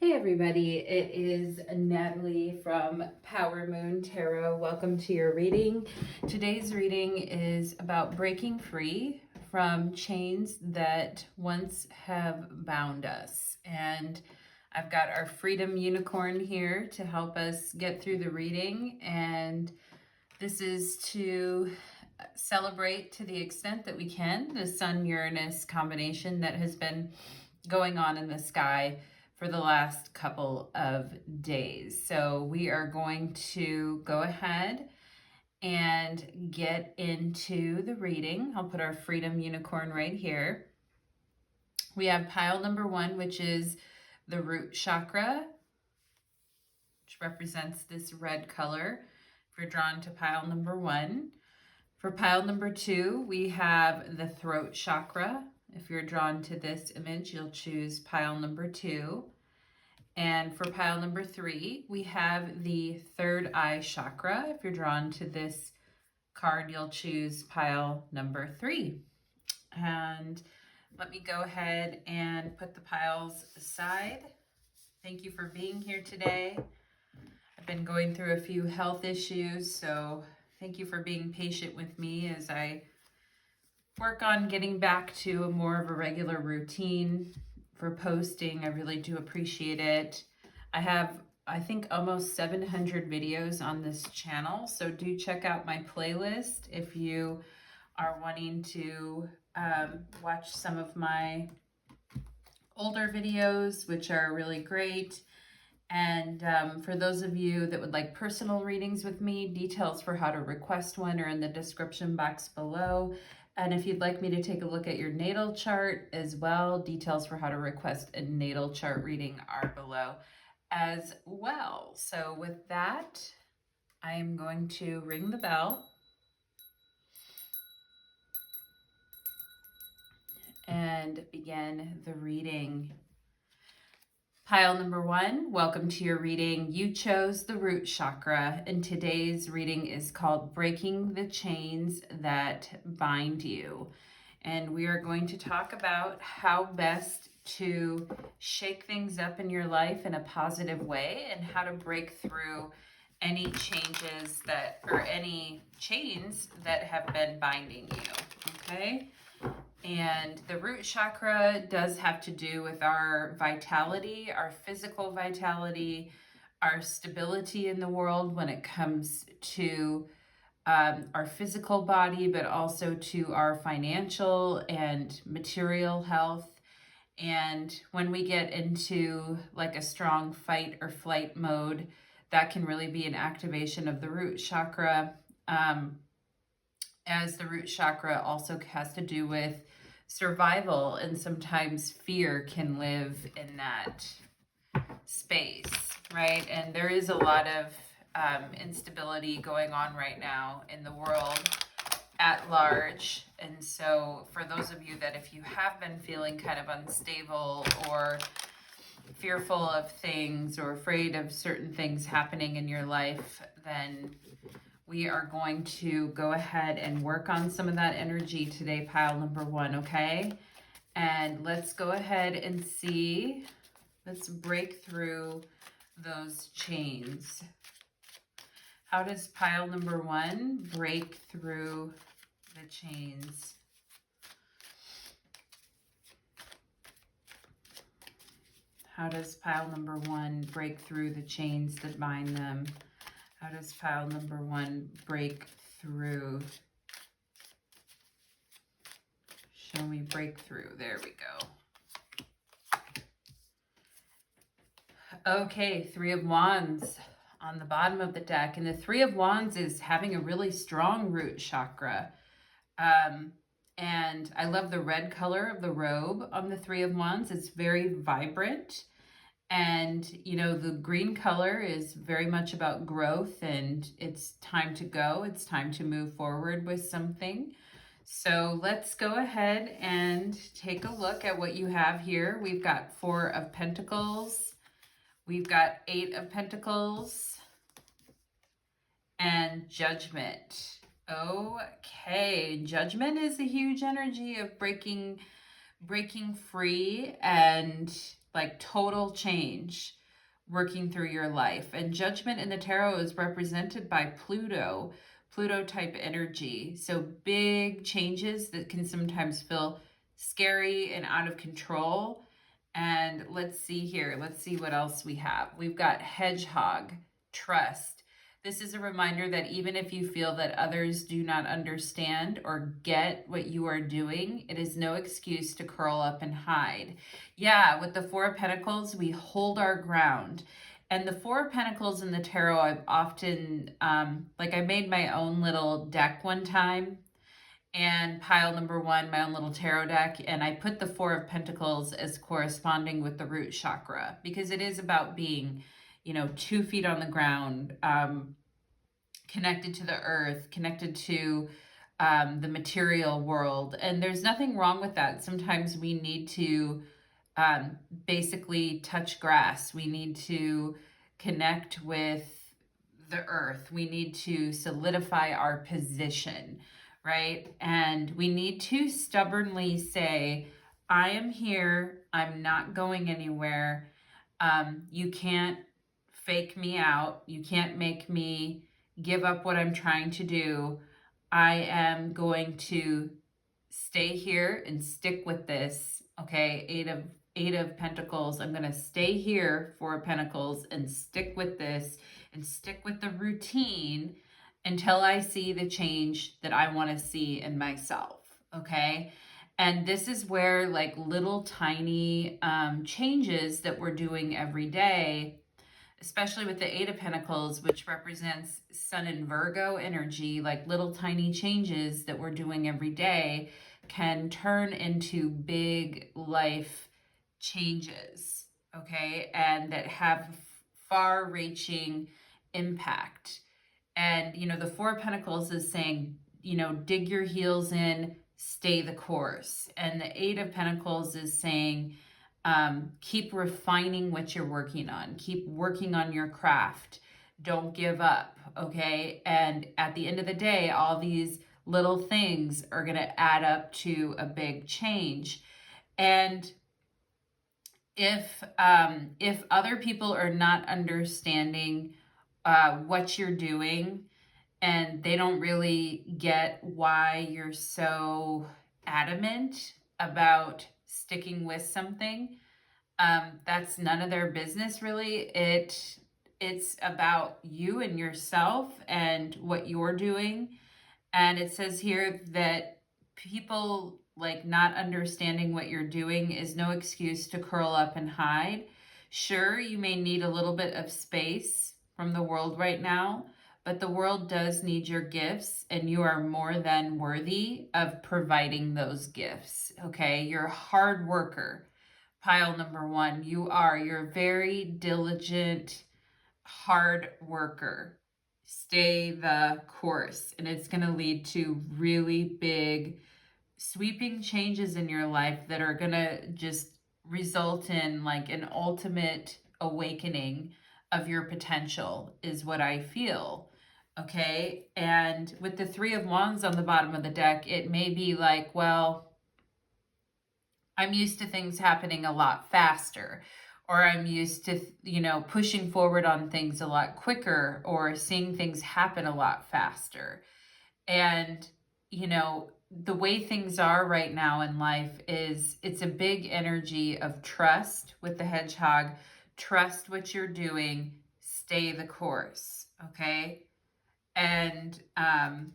Hey everybody, it is Natalie from Power Moon Tarot. Welcome to your reading. Today's reading is about breaking free from chains that once have bound us. And I've got our Freedom Unicorn here to help us get through the reading. And this is to celebrate to the extent that we can the Sun-Uranus combination that has been going on in the sky for the last couple of days. So we are going to go ahead and get into the reading. I'll put our Freedom Unicorn right here. We have pile number 1, which is the root chakra, which represents this red color. If you're drawn to pile number 1. For pile number 2, we have the throat chakra. If you're drawn to this image, you'll choose pile number 2. And for pile number 3, we have the third eye chakra. If you're drawn to this card, you'll choose pile number 3. And let me go ahead and put the piles aside. Thank you for being here today. I've been going through a few health issues, so thank you for being patient with me as I work on getting back to a more of a regular routine for posting. I really do appreciate it. I have, I think, almost 700 videos on this channel, so do check out my playlist if you are wanting to watch some of my older videos, which are really great. And for those of you that would like personal readings with me, details for how to request one are in the description box below. And if you'd like me to take a look at your natal chart as well, details for how to request a natal chart reading are below as well. So with that, I am going to ring the bell and begin the reading. Pile number 1, welcome to your reading. You chose the root chakra, and today's reading is called Breaking the Chains That Bind You. And we are going to talk about how best to shake things up in your life in a positive way and how to break through any changes that, or any chains that have been binding you, okay? And the root chakra does have to do with our vitality, our physical vitality, our stability in the world when it comes to our physical body, but also to our financial and material health. And when we get into like a strong fight or flight mode, that can really be an activation of the root chakra. As the root chakra also has to do with survival, and sometimes fear can live in that space, right? And there is a lot of instability going on right now in the world at large. And so for those of you that if you have been feeling kind of unstable or fearful of things or afraid of certain things happening in your life, then we are going to go ahead and work on some of that energy today, pile number 1, okay? And let's go ahead and see, let's break through those chains. How does pile number 1 break through the chains? How does pile number 1 break through the chains that bind them? How does pile number 1 break through? Show me breakthrough. There we go. Okay, 3 of Wands on the bottom of the deck. And the 3 of Wands is having a really strong root chakra. And I love the red color of the robe on the 3 of Wands. It's very vibrant. And, you know, the green color is very much about growth, and it's time to go. It's time to move forward with something. So let's go ahead and take a look at what you have here. We've got 4 of Pentacles. We've got 8 of Pentacles and Judgment. Okay, Judgment is a huge energy of breaking free and like total change working through your life. And Judgment in the tarot is represented by Pluto, Pluto type energy. So big changes that can sometimes feel scary and out of control. And let's see here. Let's see what else we have. We've got Hedgehog, Trust. This is a reminder that even if you feel that others do not understand or get what you are doing, it is no excuse to curl up and hide. Yeah, with the Four of Pentacles, we hold our ground. And the Four of Pentacles in the tarot, I've often, like I made my own little deck one time, and pile number one, my own little tarot deck, and I put the Four of Pentacles as corresponding with the root chakra, because it is about being, 2 feet on the ground, connected to the earth, connected to the material world. And there's nothing wrong with that. Sometimes we need to basically touch grass. We need to connect with the earth. We need to solidify our position, right? And we need to stubbornly say, I am here. I'm not going anywhere. You can't fake me out. You can't make me give up what I'm trying to do. I am going to stay here and stick with this. Okay, Eight of Pentacles. I'm going to stay here, Four of Pentacles, and stick with this and stick with the routine until I see the change that I want to see in myself. Okay. And this is where like little tiny changes that we're doing every day, especially with the Eight of Pentacles, which represents Sun and Virgo energy, like little tiny changes that we're doing every day can turn into big life changes, okay? And that have far-reaching impact. And, the Four of Pentacles is saying, dig your heels in, stay the course. And the Eight of Pentacles is saying, keep refining what you're working on. Keep working on your craft. Don't give up, okay? And at the end of the day, all these little things are going to add up to a big change. And if other people are not understanding what you're doing, and they don't really get why you're so adamant about sticking with something, that's none of their business, really. It's about you and yourself and what you're doing. And it says here that people like not understanding what you're doing is no excuse to curl up and hide. Sure, you may need a little bit of space from the world right now, but the world does need your gifts, and you are more than worthy of providing those gifts. Okay, you're a hard worker. Pile number one, you're a very diligent, hard worker. Stay the course, and it's going to lead to really big, sweeping changes in your life that are going to just result in like an ultimate awakening of your potential, is what I feel. Okay. And with the Three of Wands on the bottom of the deck, it may be like, well, I'm used to things happening a lot faster, or I'm used to, pushing forward on things a lot quicker, or seeing things happen a lot faster. And, the way things are right now in life is it's a big energy of trust with the Hedgehog. Trust what you're doing, stay the course. Okay. And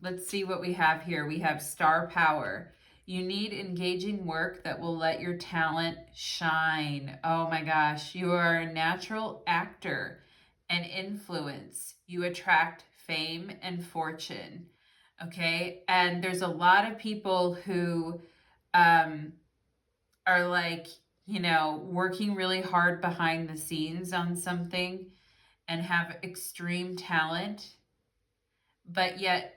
let's see what we have here. We have Star Power. You need engaging work that will let your talent shine. Oh my gosh, you are a natural actor and influence. You attract fame and fortune. Okay, and there's a lot of people who are like, working really hard behind the scenes on something and have extreme talent, but yet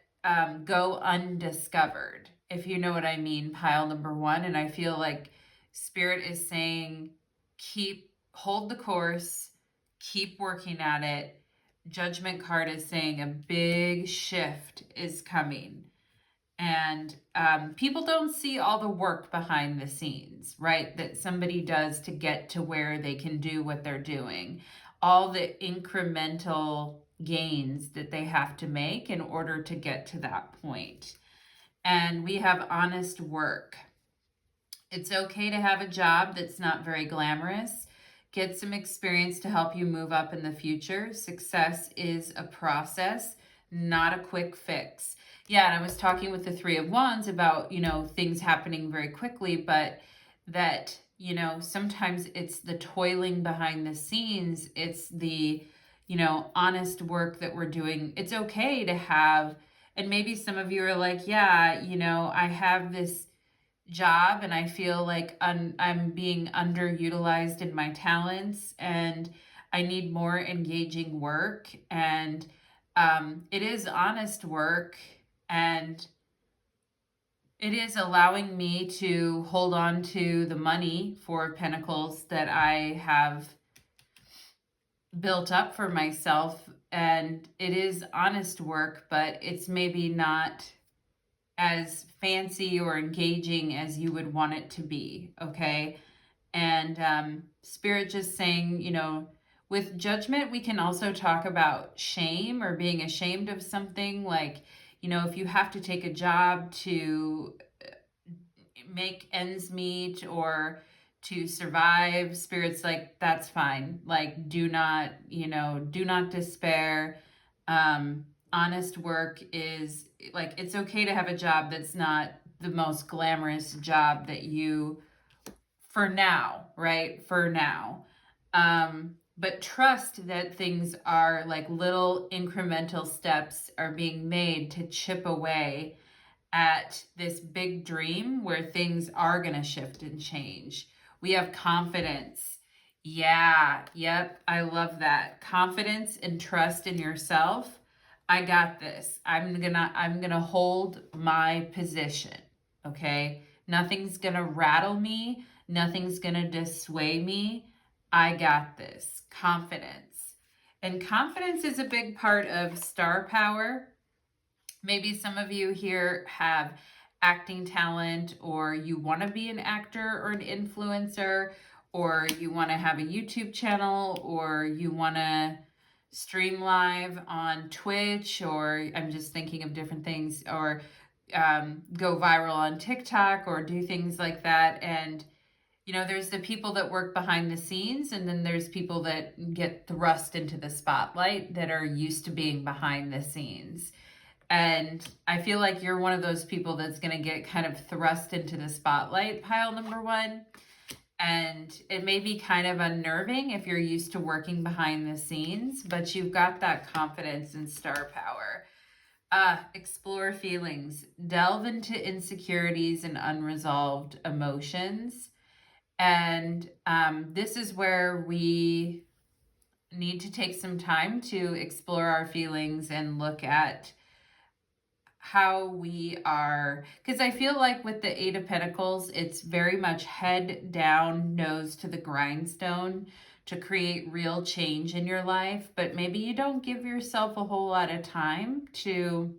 go undiscovered, if you know what I mean, pile number one. And I feel like Spirit is saying, hold the course, keep working at it. Judgment card is saying a big shift is coming. And people don't see all the work behind the scenes, right? That somebody does to get to where they can do what they're doing. All the incremental gains that they have to make in order to get to that point. And we have honest work. It's okay to have a job that's not very glamorous. Get some experience to help you move up in the future. Success is a process, not a quick fix. Yeah, and I was talking with the Three of Wands about, things happening very quickly, but that, sometimes it's the toiling behind the scenes. It's the, honest work that we're doing. It's okay to have, and maybe some of you are like, yeah, I have this job and I feel like I'm being underutilized in my talents and I need more engaging work. And it is honest work, and it is allowing me to hold on to the money, Four of Pentacles, that I have built up for myself. And it is honest work, but it's maybe not as fancy or engaging as you would want it to be, okay? And Spirit just saying, with judgment, we can also talk about shame or being ashamed of something. Like, if you have to take a job to make ends meet or to survive, Spirit's like, that's fine. Like, do not despair. Honest work is like, it's okay to have a job that's not the most glamorous job that you, for now, right? For now. But trust that things are like little incremental steps are being made to chip away at this big dream where things are going to shift and change. We have confidence. Yeah, yep, I love that. Confidence and trust in yourself. I got this. I'm gonna hold my position. Okay? Nothing's gonna rattle me. Nothing's gonna dissuade me. I got this. Confidence. And confidence is a big part of star power. Maybe some of you here have acting talent, or you want to be an actor or an influencer, or you want to have a YouTube channel, or you want to stream live on Twitch, or I'm just thinking of different things, or go viral on TikTok, or do things like that. And there's the people that work behind the scenes, and then there's people that get thrust into the spotlight that are used to being behind the scenes. And I feel like you're one of those people that's going to get kind of thrust into the spotlight, pile number one. And it may be kind of unnerving if you're used to working behind the scenes, but you've got that confidence and star power. Explore feelings. Delve into insecurities and unresolved emotions. And this is where we need to take some time to explore our feelings and look at how we are, because I feel like with the Eight of Pentacles, it's very much head down, nose to the grindstone to create real change in your life. But maybe you don't give yourself a whole lot of time to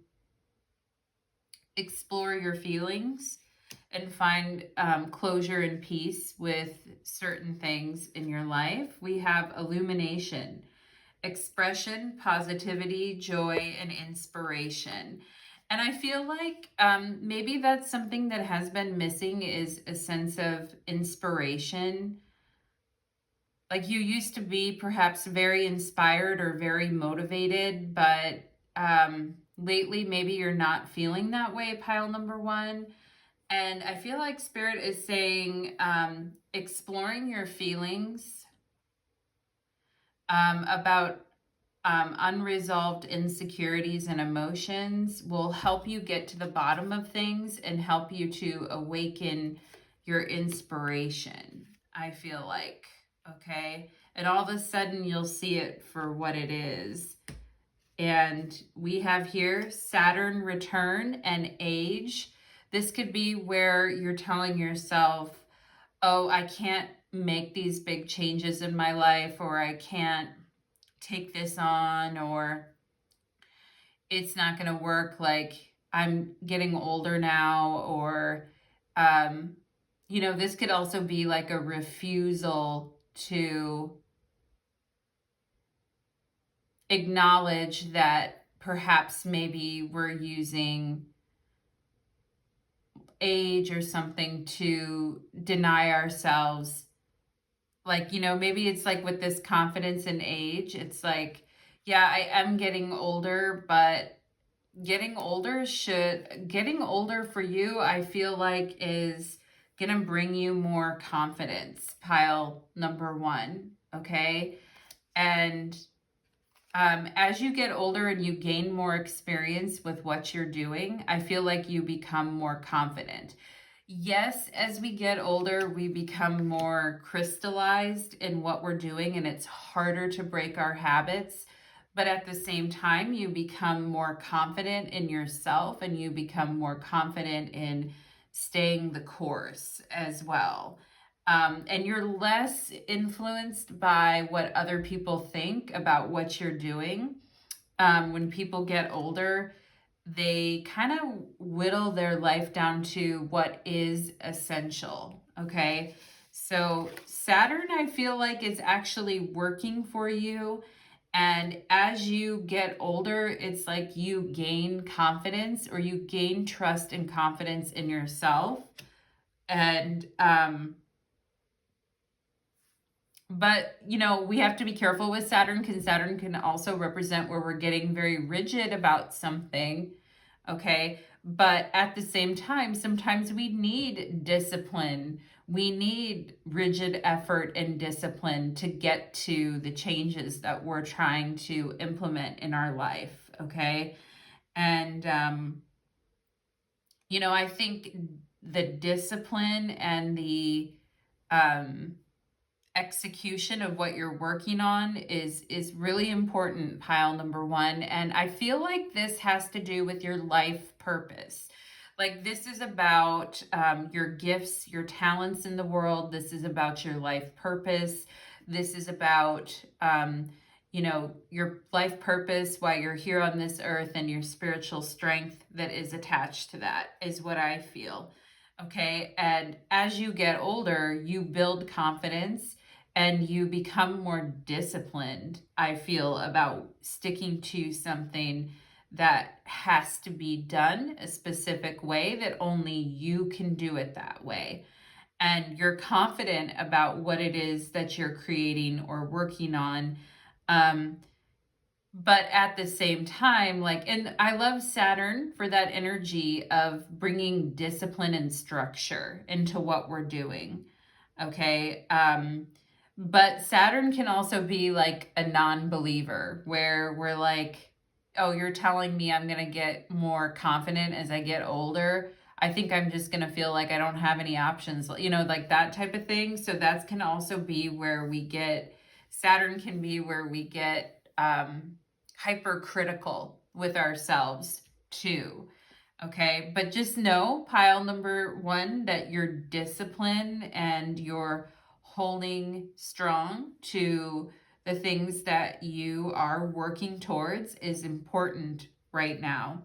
explore your feelings and find closure and peace with certain things in your life. We have illumination, expression, positivity, joy, and inspiration. And I feel like maybe that's something that has been missing, is a sense of inspiration. Like, you used to be perhaps very inspired or very motivated, but lately maybe you're not feeling that way, pile number one. And I feel like Spirit is saying exploring your feelings about unresolved insecurities and emotions will help you get to the bottom of things and help you to awaken your inspiration, I feel like, okay? And all of a sudden you'll see it for what it is. And we have here Saturn return and age. This could be where you're telling yourself, oh, I can't make these big changes in my life, or I can't take this on, or it's not going to work. Like, I'm getting older now, or, this could also be like a refusal to acknowledge that perhaps maybe we're using age or something to deny ourselves. Like, maybe it's like with this confidence in age, it's like, yeah, I am getting older, but getting older for you, I feel like, is gonna bring you more confidence, pile number one. Okay. And as you get older and you gain more experience with what you're doing, I feel like you become more confident. Yes, as we get older, we become more crystallized in what we're doing, and it's harder to break our habits. But at the same time, you become more confident in yourself, and you become more confident in staying the course as well. And you're less influenced by what other people think about what you're doing. When people get older, they kind of whittle their life down to what is essential. Okay. So Saturn, I feel like, is actually working for you. And as you get older, it's like you gain confidence, or you gain trust and confidence in yourself. And, but, we have to be careful with Saturn, because Saturn can also represent where we're getting very rigid about something. Okay. But at the same time, sometimes we need discipline. We need rigid effort and discipline to get to the changes that we're trying to implement in our life. Okay. And, I think the discipline and the, execution of what you're working on is really important, pile number one. And I feel like this has to do with your life purpose. Like, this is about your gifts, your talents in the world. This is about your life purpose. This is about your life purpose while you're here on this earth, and your spiritual strength that is attached to that, is what I feel. Okay. And as you get older, you build confidence and you become more disciplined, I feel, about sticking to something that has to be done a specific way, that only you can do it that way. And you're confident about what it is that you're creating or working on. But at the same time, and I love Saturn for that energy of bringing discipline and structure into what we're doing. Okay. But Saturn can also be like a non-believer, where we're like, oh, you're telling me I'm going to get more confident as I get older. I think I'm just going to feel like I don't have any options, like that type of thing. So that can also be where Saturn can be where we get hypercritical with ourselves too. Okay. But just know, pile number one, that your discipline and your holding strong to the things that you are working towards is important right now.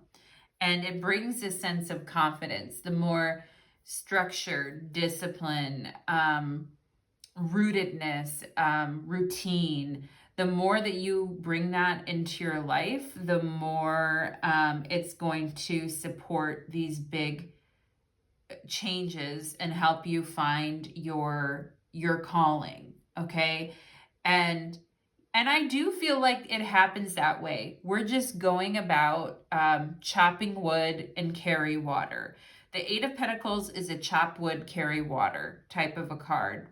And it brings a sense of confidence. The more structured, discipline, rootedness, routine, the more that you bring that into your life, the more it's going to support these big changes and help you find your calling. Okay. And I do feel like it happens that way. We're just going about chopping wood and carry water. The Eight of Pentacles is a chop wood, carry water type of a card.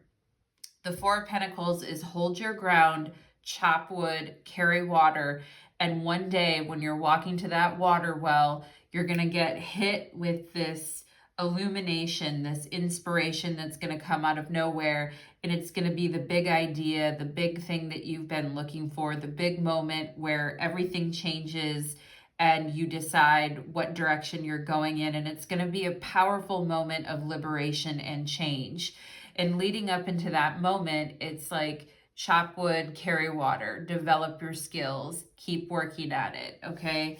The Four of Pentacles is hold your ground, chop wood, carry water. And one day when you're walking to that water well, you're going to get hit with this illumination, this inspiration that's going to come out of nowhere. And it's going to be the big idea, the big thing that you've been looking for, the big moment where everything changes and you decide what direction you're going in. And it's going to be a powerful moment of liberation and change. And leading up into that moment, it's like chop wood, carry water, develop your skills, keep working at it. Okay.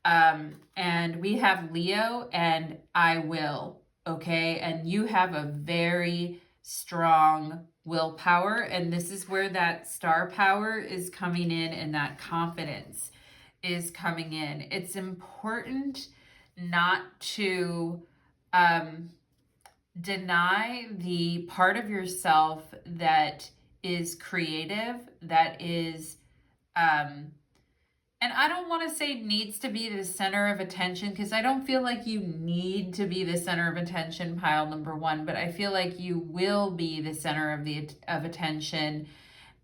And we have Leo and I will, okay? And you have a very strong willpower, and this is where that star power is coming in and that confidence is coming in. It's important not to deny the part of yourself that is creative, that is and I don't want to say needs to be the center of attention, because I don't feel like you need to be the center of attention, pile number one, but I feel like you will be the center of attention.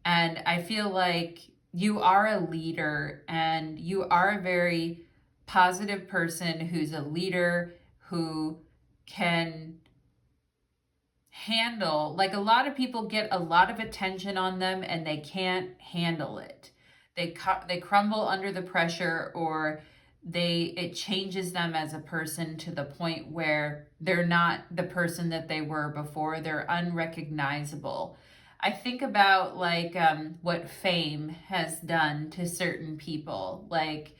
And I feel like you are a leader, and you are a very positive person who's a leader, who can handle, like, a lot of people get a lot of attention on them and they can't handle it. They crumble under the pressure, or it changes them as a person to the point where they're not the person that they were before. They're unrecognizable. I think about like what fame has done to certain people. Like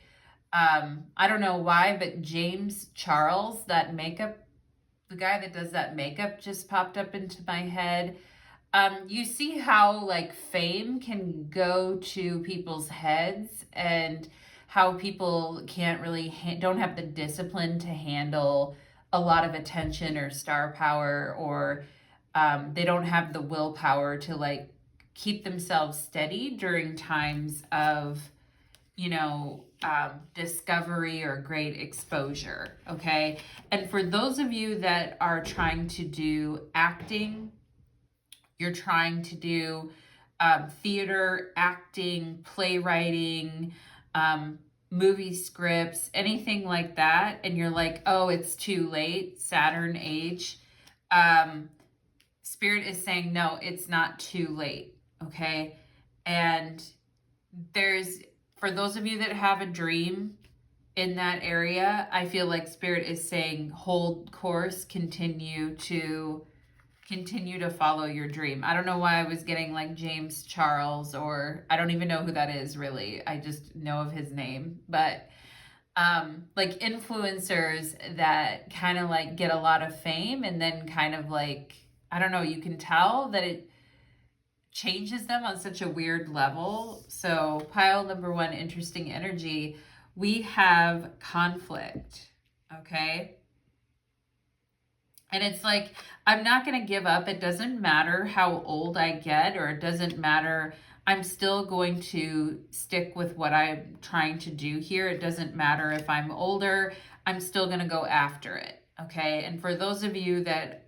I don't know why, but James Charles, that makeup, the guy that does that makeup, just popped up into my head. You see how like fame can go to people's heads, and how people can't really don't have the discipline to handle a lot of attention or star power, or they don't have the willpower to like keep themselves steady during times of, discovery or great exposure. Okay. And for those of you that are trying to do acting, you're trying to do theater, acting, playwriting, movie scripts, anything like that, and you're like, oh, it's too late, Saturn age, Spirit is saying, no, it's not too late, okay? And for those of you that have a dream in that area, I feel like Spirit is saying, hold course, continue to follow your dream. I don't know why I was getting like James Charles, or I don't even know who that is really. I just know of his name. But like influencers that kind of like get a lot of fame, and then kind of like, I don't know, you can tell that it changes them on such a weird level. So pile number one, interesting energy. We have conflict, okay? And it's like, I'm not going to give up. It doesn't matter how old I get, or it doesn't matter. I'm still going to stick with what I'm trying to do here. It doesn't matter if I'm older. I'm still going to go after it. Okay. And for those of you that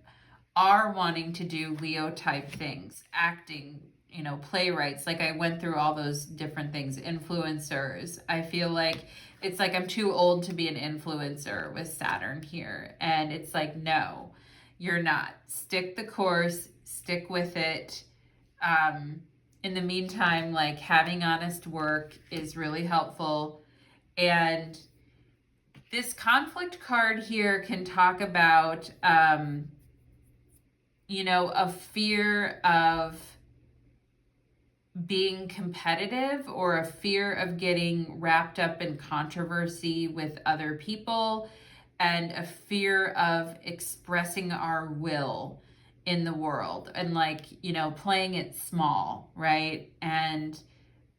are wanting to do Leo type things, acting, playwrights, like I went through all those different things, influencers, I feel like it's like I'm too old to be an influencer with Saturn here. And it's like, no, you're not. Stick the course, stick with it. In the meantime, like having honest work is really helpful. And this conflict card here can talk about, a fear of being competitive, or a fear of getting wrapped up in controversy with other people, and a fear of expressing our will in the world, and like, playing it small, right? And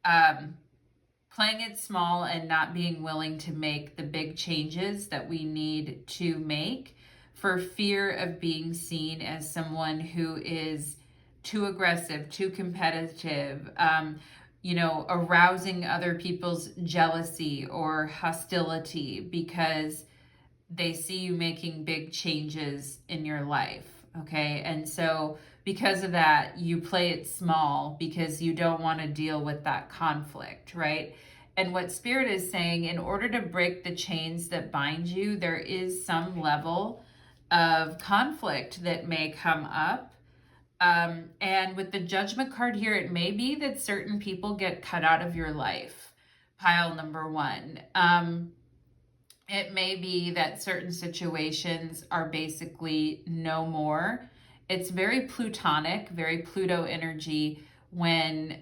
playing it small and not being willing to make the big changes that we need to make, for fear of being seen as someone who is too aggressive, too competitive, arousing other people's jealousy or hostility because they see you making big changes in your life. Okay. And so because of that, you play it small because you don't want to deal with that conflict, right? And what Spirit is saying, in order to break the chains that bind you, there is some level of conflict that may come up. And with the Judgment card here, it may be that certain people get cut out of your life. Pile number one. It may be that certain situations are basically no more. It's very Plutonic, very Pluto energy when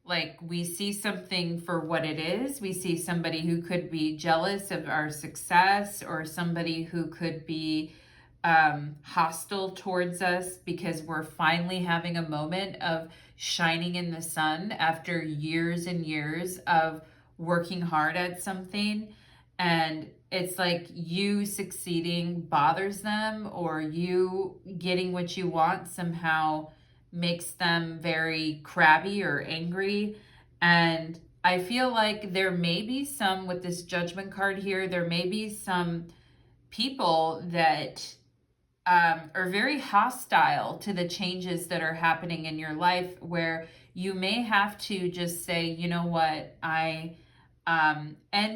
like we see something for what it is. We see somebody who could be jealous of our success, or somebody who could be hostile towards us because we're finally having a moment of shining in the sun after years and years of working hard at something. And it's like you succeeding bothers them, or you getting what you want somehow makes them very crabby or angry. And I feel like there may be some, with this Judgment card here, there may be some people that are very hostile to the changes that are happening in your life, where you may have to just say, you know what, and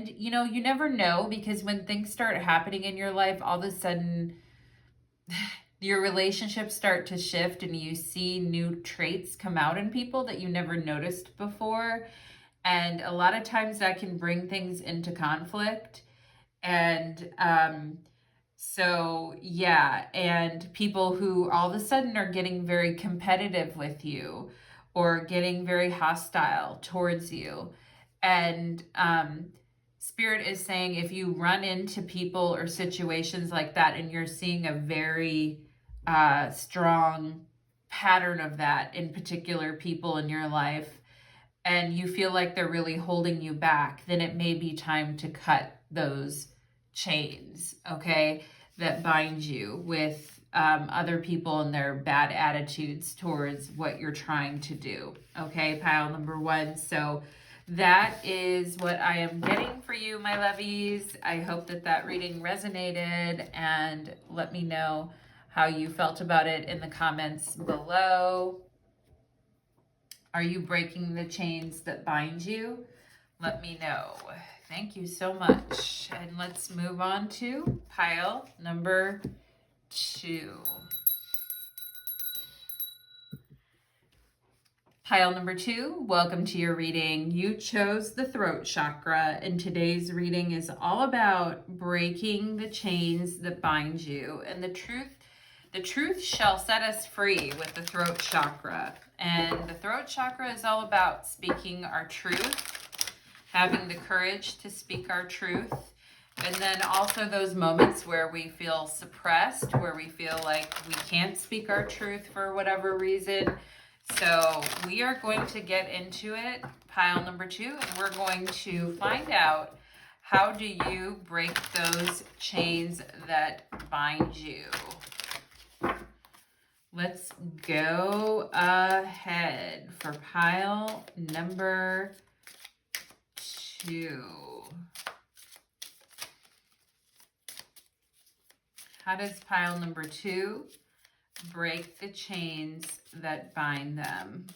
you know, you never know, because when things start happening in your life, all of a sudden your relationships start to shift and you see new traits come out in people that you never noticed before. And a lot of times that can bring things into conflict. And so, yeah, and people who all of a sudden are getting very competitive with you, or getting very hostile towards you. And Spirit is saying, if you run into people or situations like that, and you're seeing a very strong pattern of that in particular people in your life, and you feel like they're really holding you back, then it may be time to cut those chains, okay, that bind you with other people and their bad attitudes towards what you're trying to do, okay, pile number one. So that is what I am getting for you, my lovies. I hope that that reading resonated, and let me know how you felt about it in the comments below. Are you breaking the chains that bind you? Let me know. Thank you so much. And let's move on to pile number 2. Pile number 2, welcome to your reading. You chose the throat chakra, and today's reading is all about breaking the chains that bind you. And the truth shall set us free with the throat chakra. And the throat chakra is all about speaking our truth, having the courage to speak our truth. And then also those moments where we feel suppressed, where we feel like we can't speak our truth for whatever reason. So we are going to get into it, pile number 2, and we're going to find out, how do you break those chains that bind you? Let's go ahead for pile number 2. How does pile number 2 break the chains that bind them?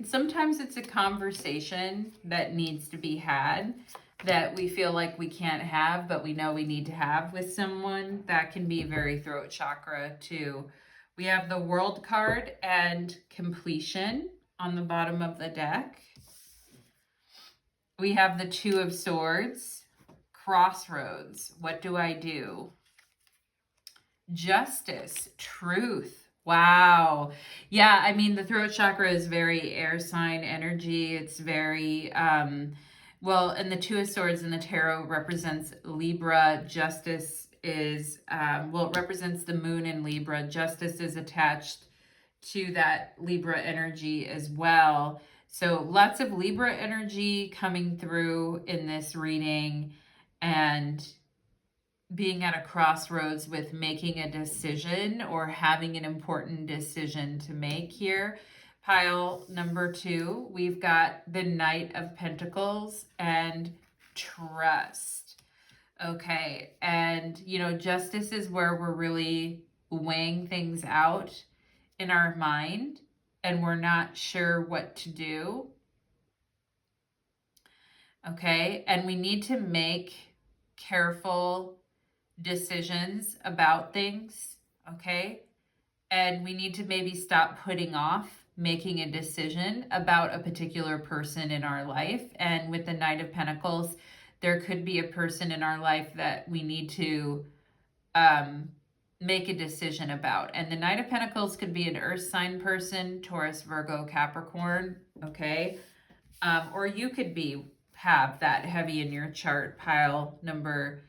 Sometimes it's a conversation that needs to be had, that we feel like we can't have, but we know we need to have with someone. That can be very throat chakra too. We have the World card and completion on the bottom of the deck. We have the 2 of Swords, crossroads. What do I do? Justice, truth. Wow. Yeah, I mean, the throat chakra is very air sign energy. It's very, well, and the 2 of Swords in the tarot represents Libra. Justice is, well, it represents the moon in Libra. Justice is attached to that Libra energy as well. So lots of Libra energy coming through in this reading, and being at a crossroads with making a decision or having an important decision to make here. Pile number 2, we've got the Knight of Pentacles and trust. Okay, and you know, justice is where we're really weighing things out in our mind and we're not sure what to do. Okay, and we need to make careful decisions about things, okay? And we need to maybe stop putting off making a decision about a particular person in our life. And with the Knight of Pentacles, there could be a person in our life that we need to make a decision about. And the Knight of Pentacles could be an earth sign person, Taurus, Virgo, Capricorn, okay? Or you could have that heavy in your chart, pile number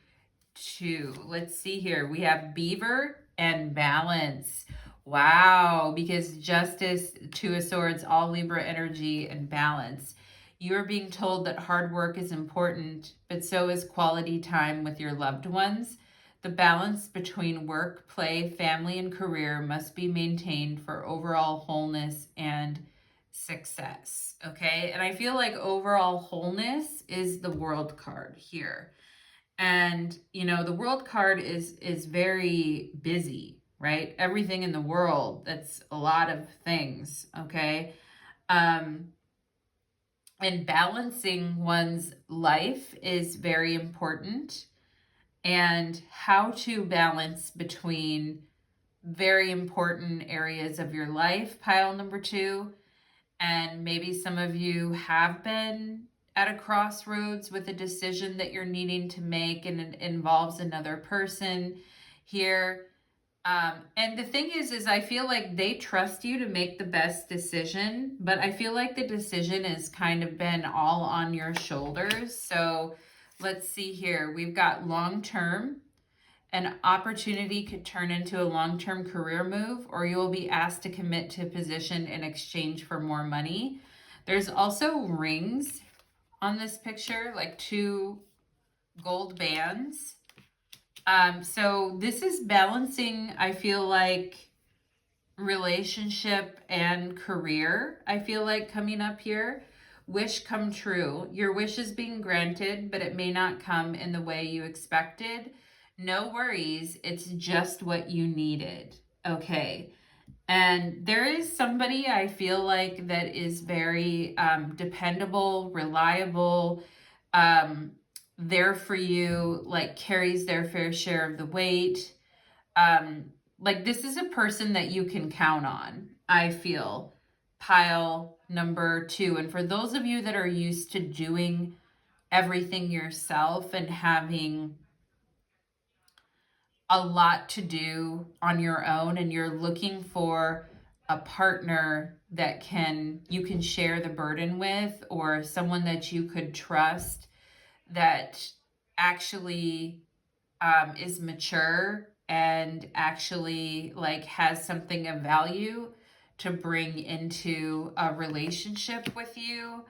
2. Let's see here. We have Beaver and Balance. Wow, because Justice, 2 of Swords, all Libra energy and balance. You are being told that hard work is important, but so is quality time with your loved ones. The balance between work, play, family, and career must be maintained for overall wholeness and success. Okay, and I feel like overall wholeness is the World card here. And you know, the World card is very busy, right? Everything in the world, that's a lot of things, okay? um and balancing one's life is very important, and how to balance between very important areas of your life, pile number 2. And maybe some of you have been at a crossroads with a decision that you're needing to make, and it involves another person here. And the thing is I feel like they trust you to make the best decision, but I feel like the decision has kind of been all on your shoulders. So let's see here. We've got long-term. An opportunity could turn into a long-term career move, or you will be asked to commit to a position in exchange for more money. There's also rings on this picture, like 2 gold bands. So this is balancing, I feel like, relationship and career. I feel like coming up here. Wish come true. Your wish is being granted, but it may not come in the way you expected. No worries. It's just what you needed. Okay. And there is somebody I feel like that is very dependable, reliable, there for you, like carries their fair share of the weight. Um, like this is a person that you can count on, I feel, pile number 2. And for those of you that are used to doing everything yourself and having a lot to do on your own, and you're looking for a partner that you can share the burden with, or someone that you could trust, that actually is mature and actually like has something of value to bring into a relationship with you.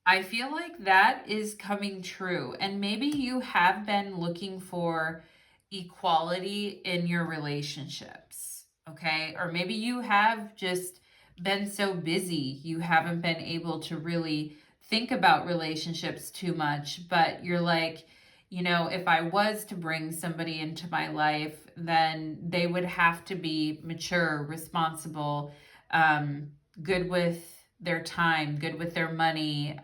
I feel like that is coming true. And maybe you have been looking for equality in your relationships, okay? Or maybe you have just been so busy, you haven't been able to really think about relationships too much, but you're like, you know, if I was to bring somebody into my life, then they would have to be mature, responsible, good with their time, good with their money,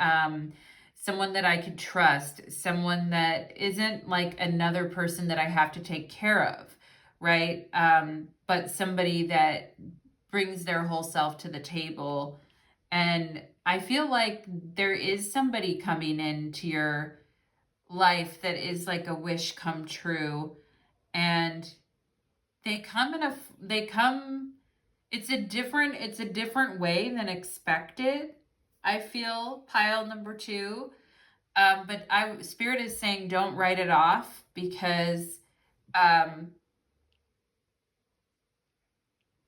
someone that I could trust, someone that isn't like another person that I have to take care of, right? But somebody that brings their whole self to the table. And I feel like there is somebody coming into your life that is like a wish come true, and they come, it's a different way than expected, I feel, pile number 2. But Spirit is saying don't write it off, because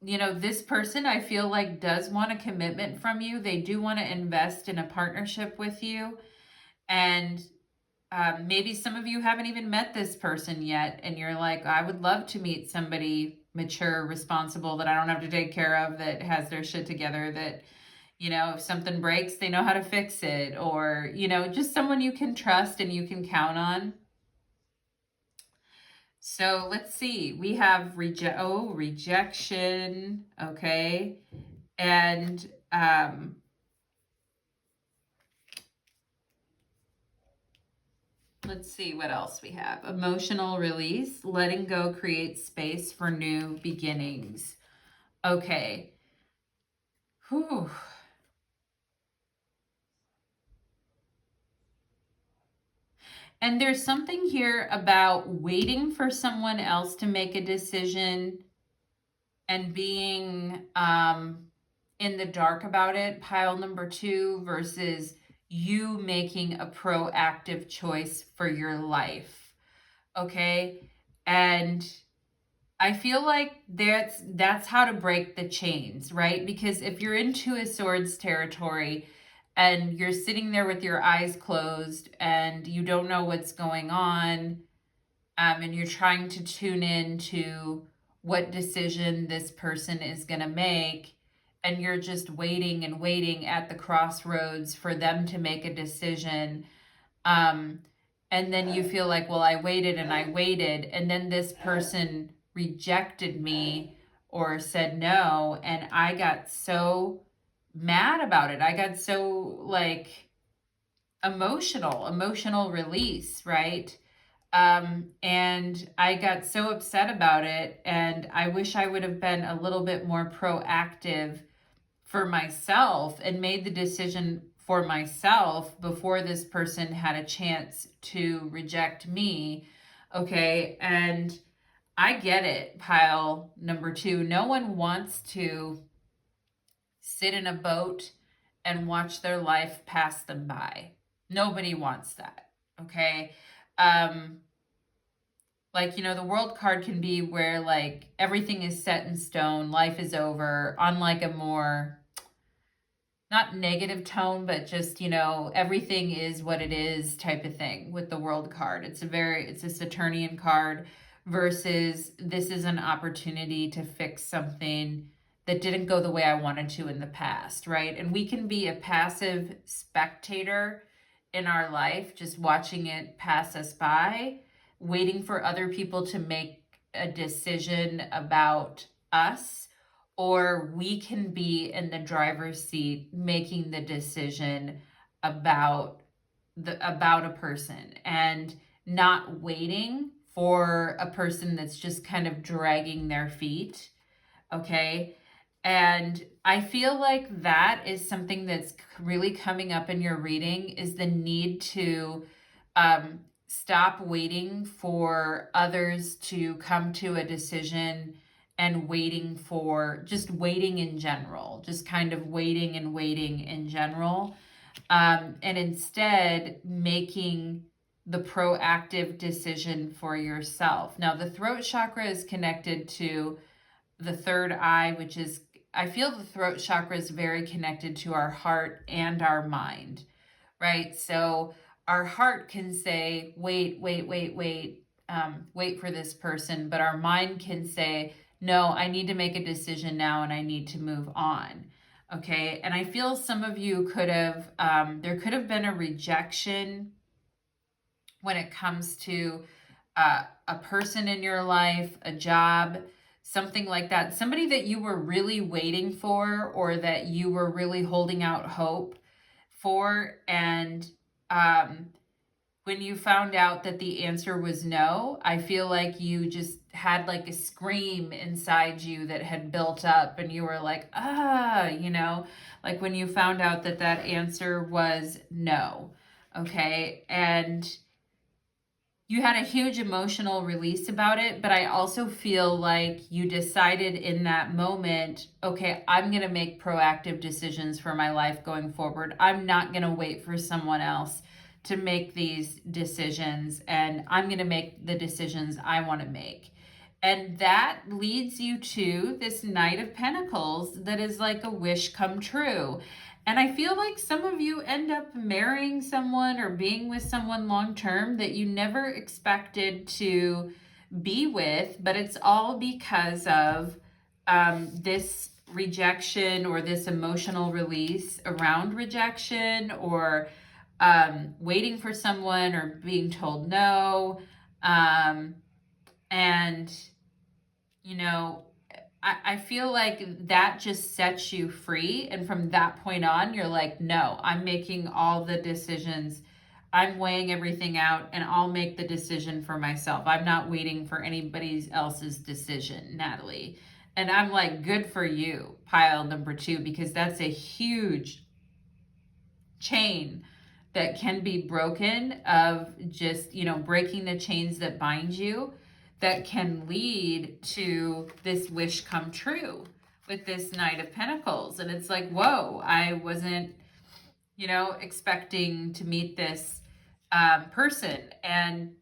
you know, this person I feel like does want a commitment from you. They do want to invest in a partnership with you. And maybe some of you haven't even met this person yet, and you're like, I would love to meet somebody mature, responsible, that I don't have to take care of, that has their shit together, that, you know, if something breaks, they know how to fix it, or, you know, just someone you can trust and you can count on. So let's see. We have rejection. Okay. And let's see what else we have. Emotional release. Letting go creates space for new beginnings. Okay. Whew. And there's something here about waiting for someone else to make a decision and being in the dark about it, pile number 2, versus you making a proactive choice for your life. Okay? And I feel like that's how to break the chains, right? Because if you're in Two of Swords territory and you're sitting there with your eyes closed and you don't know what's going on, and you're trying to tune in to what decision this person is going to make, and you're just waiting and waiting at the crossroads for them to make a decision, and then you feel like, well, I waited and I waited, and then this person rejected me or said no, and I got so mad about it. I got so like emotional release, right? And I got so upset about it, and I wish I would have been a little bit more proactive for myself and made the decision for myself before this person had a chance to reject me. Okay, and I get it, pile number 2. No one wants to sit in a boat and watch their life pass them by. Nobody wants that. Okay. Like, the world card can be where like everything is set in stone, life is over, on like a more not negative tone, but just, everything is what it is type of thing with the world card. It's a Saturnian card versus this is an opportunity to fix something that didn't go the way I wanted to in the past, right? And we can be a passive spectator in our life, just watching it pass us by, waiting for other people to make a decision about us, or we can be in the driver's seat making the decision about a person and not waiting for a person that's just kind of dragging their feet. Okay? And I feel like that is something that's really coming up in your reading, is the need to stop waiting for others to come to a decision and just waiting in general, just kind of waiting and waiting in general. And instead making the proactive decision for yourself. Now, the throat chakra is connected to the third eye, which is, I feel the throat chakra is very connected to our heart and our mind, right? So our heart can say, wait for this person, but our mind can say, no, I need to make a decision now and I need to move on. Okay. And I feel some of you there could have been a rejection when it comes to a person in your life, a job, something like that. Somebody that you were really waiting for, or that you were really holding out hope for. And when you found out that the answer was no, I feel like you just had like a scream inside you that had built up, and you were like, like when you found out that answer was no. Okay. And you had a huge emotional release about it, but I also feel like you decided in that moment, okay, I'm going to make proactive decisions for my life going forward. I'm not going to wait for someone else to make these decisions, and I'm going to make the decisions I want to make. And that leads you to this Knight of Pentacles that is like a wish come true. And I feel like some of you end up marrying someone or being with someone long term that you never expected to be with, but it's all because of this rejection or this emotional release around rejection, or waiting for someone or being told no. And, I feel like that just sets you free. And from that point on, you're like, no, I'm making all the decisions. I'm weighing everything out, and I'll make the decision for myself. I'm not waiting for anybody else's decision, Natalie. And I'm like, good for you, pile number 2, because that's a huge chain that can be broken, of just, breaking the chains that bind you, that can lead to this wish come true with this Knight of Pentacles. And it's like, whoa, I wasn't, expecting to meet this person. And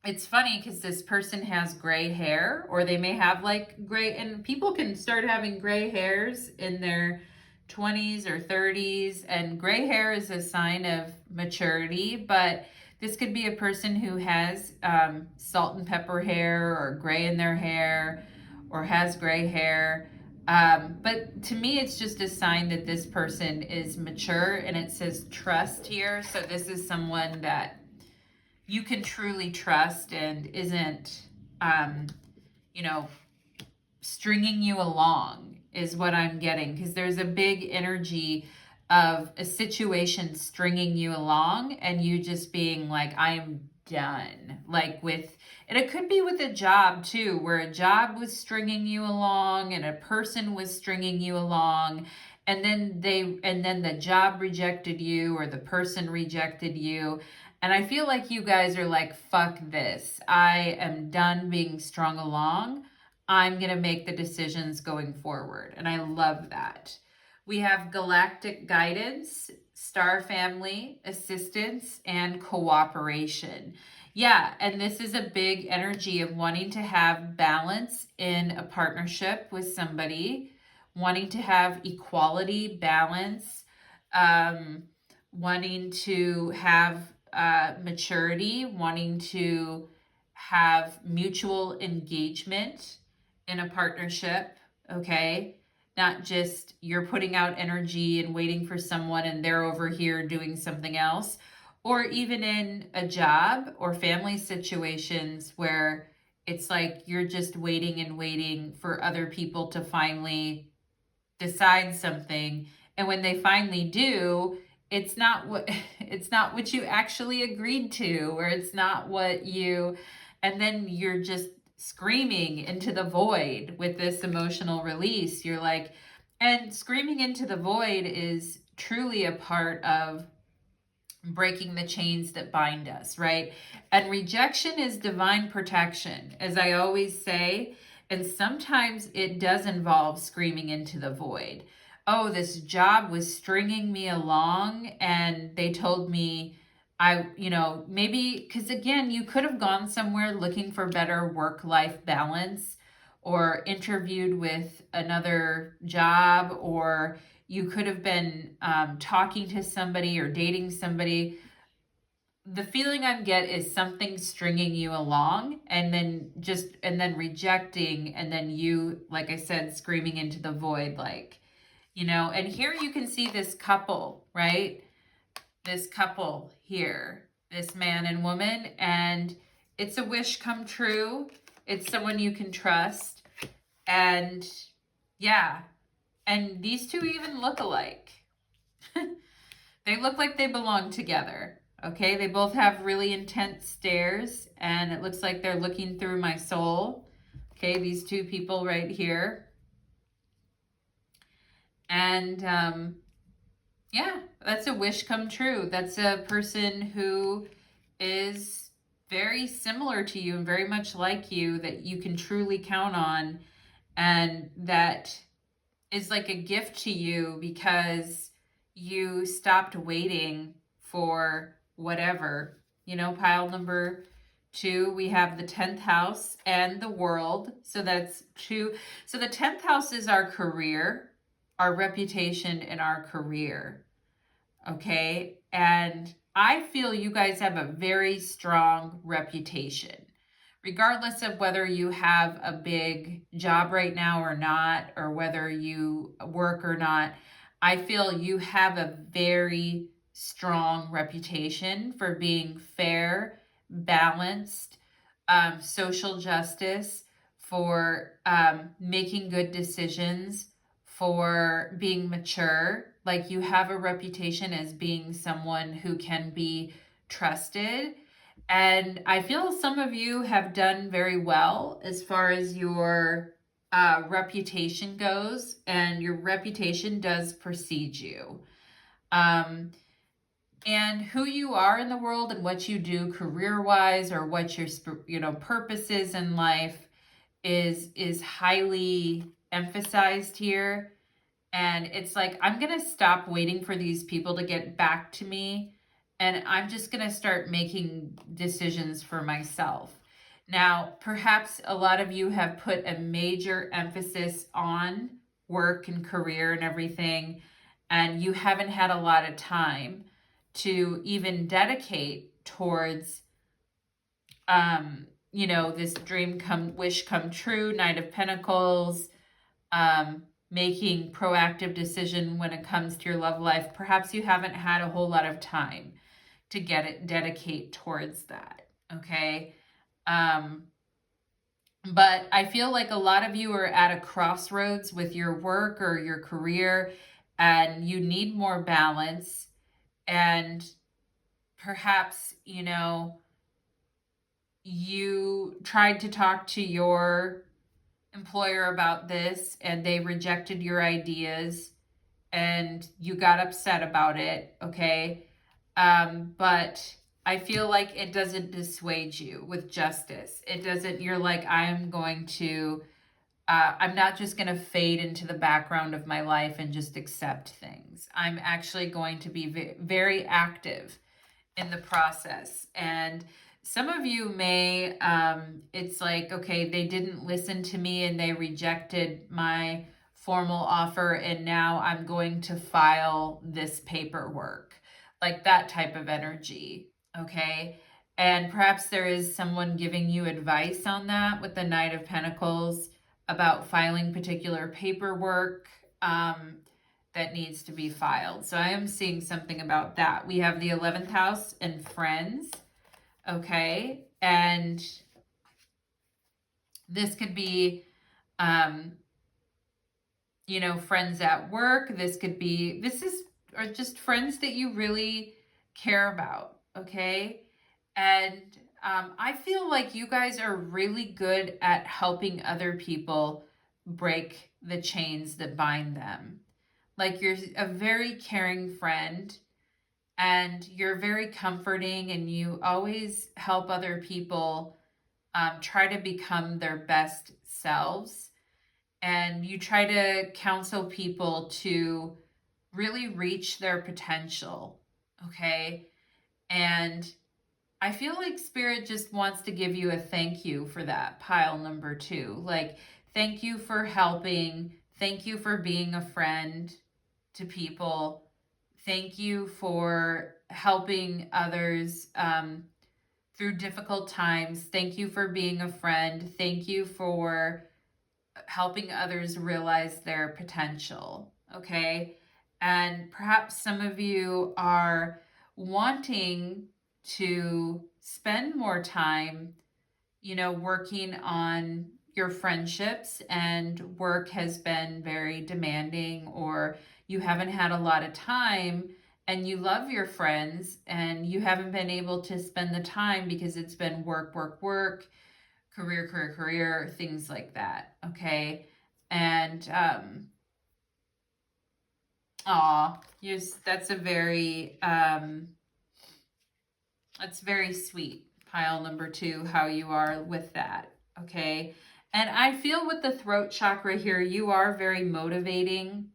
it's funny because this person has gray hair, or they may have like gray, and people can start having gray hairs in their 20s or 30s, and gray hair is a sign of maturity. But this could be a person who has salt and pepper hair, or gray in their hair, or has gray hair. But to me, it's just a sign that this person is mature, and it says trust here. So this is someone that you can truly trust and isn't, stringing you along, is what I'm getting. Because there's a big energy of a situation stringing you along, and you just being like, I am done. Like with, and it could be with a job too, where a job was stringing you along and a person was stringing you along, and then the job rejected you, or the person rejected you. And I feel like you guys are like, fuck this. I am done being strung along. I'm going to make the decisions going forward. And I love that. We have galactic guidance, star family, assistance, and cooperation. Yeah, and this is a big energy of wanting to have balance in a partnership with somebody, wanting to have equality, balance, wanting to have maturity, wanting to have mutual engagement in a partnership, okay? Not just you're putting out energy and waiting for someone and they're over here doing something else. Or even in a job or family situations where it's like you're just waiting and waiting for other people to finally decide something. And when they finally do, it's not what you actually agreed to, or it's not what you, and then you're just screaming into the void with this emotional release. You're like, and screaming into the void is truly a part of breaking the chains that bind us, right? And rejection is divine protection, as I always say. And sometimes it does involve screaming into the void. Oh, this job was stringing me along, and they told me maybe, because again, you could have gone somewhere looking for better work-life balance, or interviewed with another job, or you could have been talking to somebody or dating somebody. The feeling I get is something stringing you along, and then rejecting, and then you, like I said, screaming into the void, like, and here you can see this couple, right? This couple here, this man and woman, and it's a wish come true. It's someone you can trust. And yeah, and these two even look alike. They look like they belong together. Okay, they both have really intense stares, and it looks like they're looking through my soul. Okay, these two people right here. And yeah, that's a wish come true. That's a person who is very similar to you and very much like you, that you can truly count on, and that is like a gift to you because you stopped waiting for whatever. Pile number 2, we have the 10th house and the world. So that's 2. So the 10th house is our career, our reputation, and our career. Okay. And I feel you guys have a very strong reputation, regardless of whether you have a big job right now or not, or whether you work or not. I feel you have a very strong reputation for being fair, balanced, social justice, for making good decisions, for being mature. Like, you have a reputation as being someone who can be trusted. And I feel some of you have done very well as far as your reputation goes, and your reputation does precede you. And who you are in the world and what you do career-wise, or what your purpose is in life, is highly emphasized here. And it's like, I'm going to stop waiting for these people to get back to me, and I'm just going to start making decisions for myself. Now, perhaps a lot of you have put a major emphasis on work and career and everything, and you haven't had a lot of time to even dedicate towards this wish come true, Knight of Pentacles, making proactive decision when it comes to your love life. Perhaps you haven't had a whole lot of time to dedicate towards that. Okay. But I feel like a lot of you are at a crossroads with your work or your career, and you need more balance. And perhaps, you tried to talk to your employer about this and they rejected your ideas and you got upset about it, okay? But I feel like it doesn't dissuade you with justice. It doesn't, you're like, I'm not just going to fade into the background of my life and just accept things. I'm actually going to be very active in the process. And some of you may, it's like, okay, they didn't listen to me and they rejected my formal offer, and now I'm going to file this paperwork, like that type of energy, okay? And perhaps there is someone giving you advice on that with the Knight of Pentacles about filing particular paperwork that needs to be filed. So I am seeing something about that. We have the 11th house and friends, okay? And this could be, friends at work. Or just friends that you really care about, okay? And I feel like you guys are really good at helping other people break the chains that bind them. Like, you're a very caring friend, and you're very comforting, and you always help other people try to become their best selves. And you try to counsel people to really reach their potential, okay? And I feel like Spirit just wants to give you a thank you for that, pile number 2. Like, thank you for helping. Thank you for being a friend to people. Thank you for helping others through difficult times. Thank you for being a friend. Thank you for helping others realize their potential, okay? And perhaps some of you are wanting to spend more time, working on your friendships, and work has been very demanding, or you haven't had a lot of time, and you love your friends and you haven't been able to spend the time because it's been work, career, things like that, okay? And yes, that's very sweet, pile number 2, how you are with that, okay? And I feel with the throat chakra here, you are very motivating.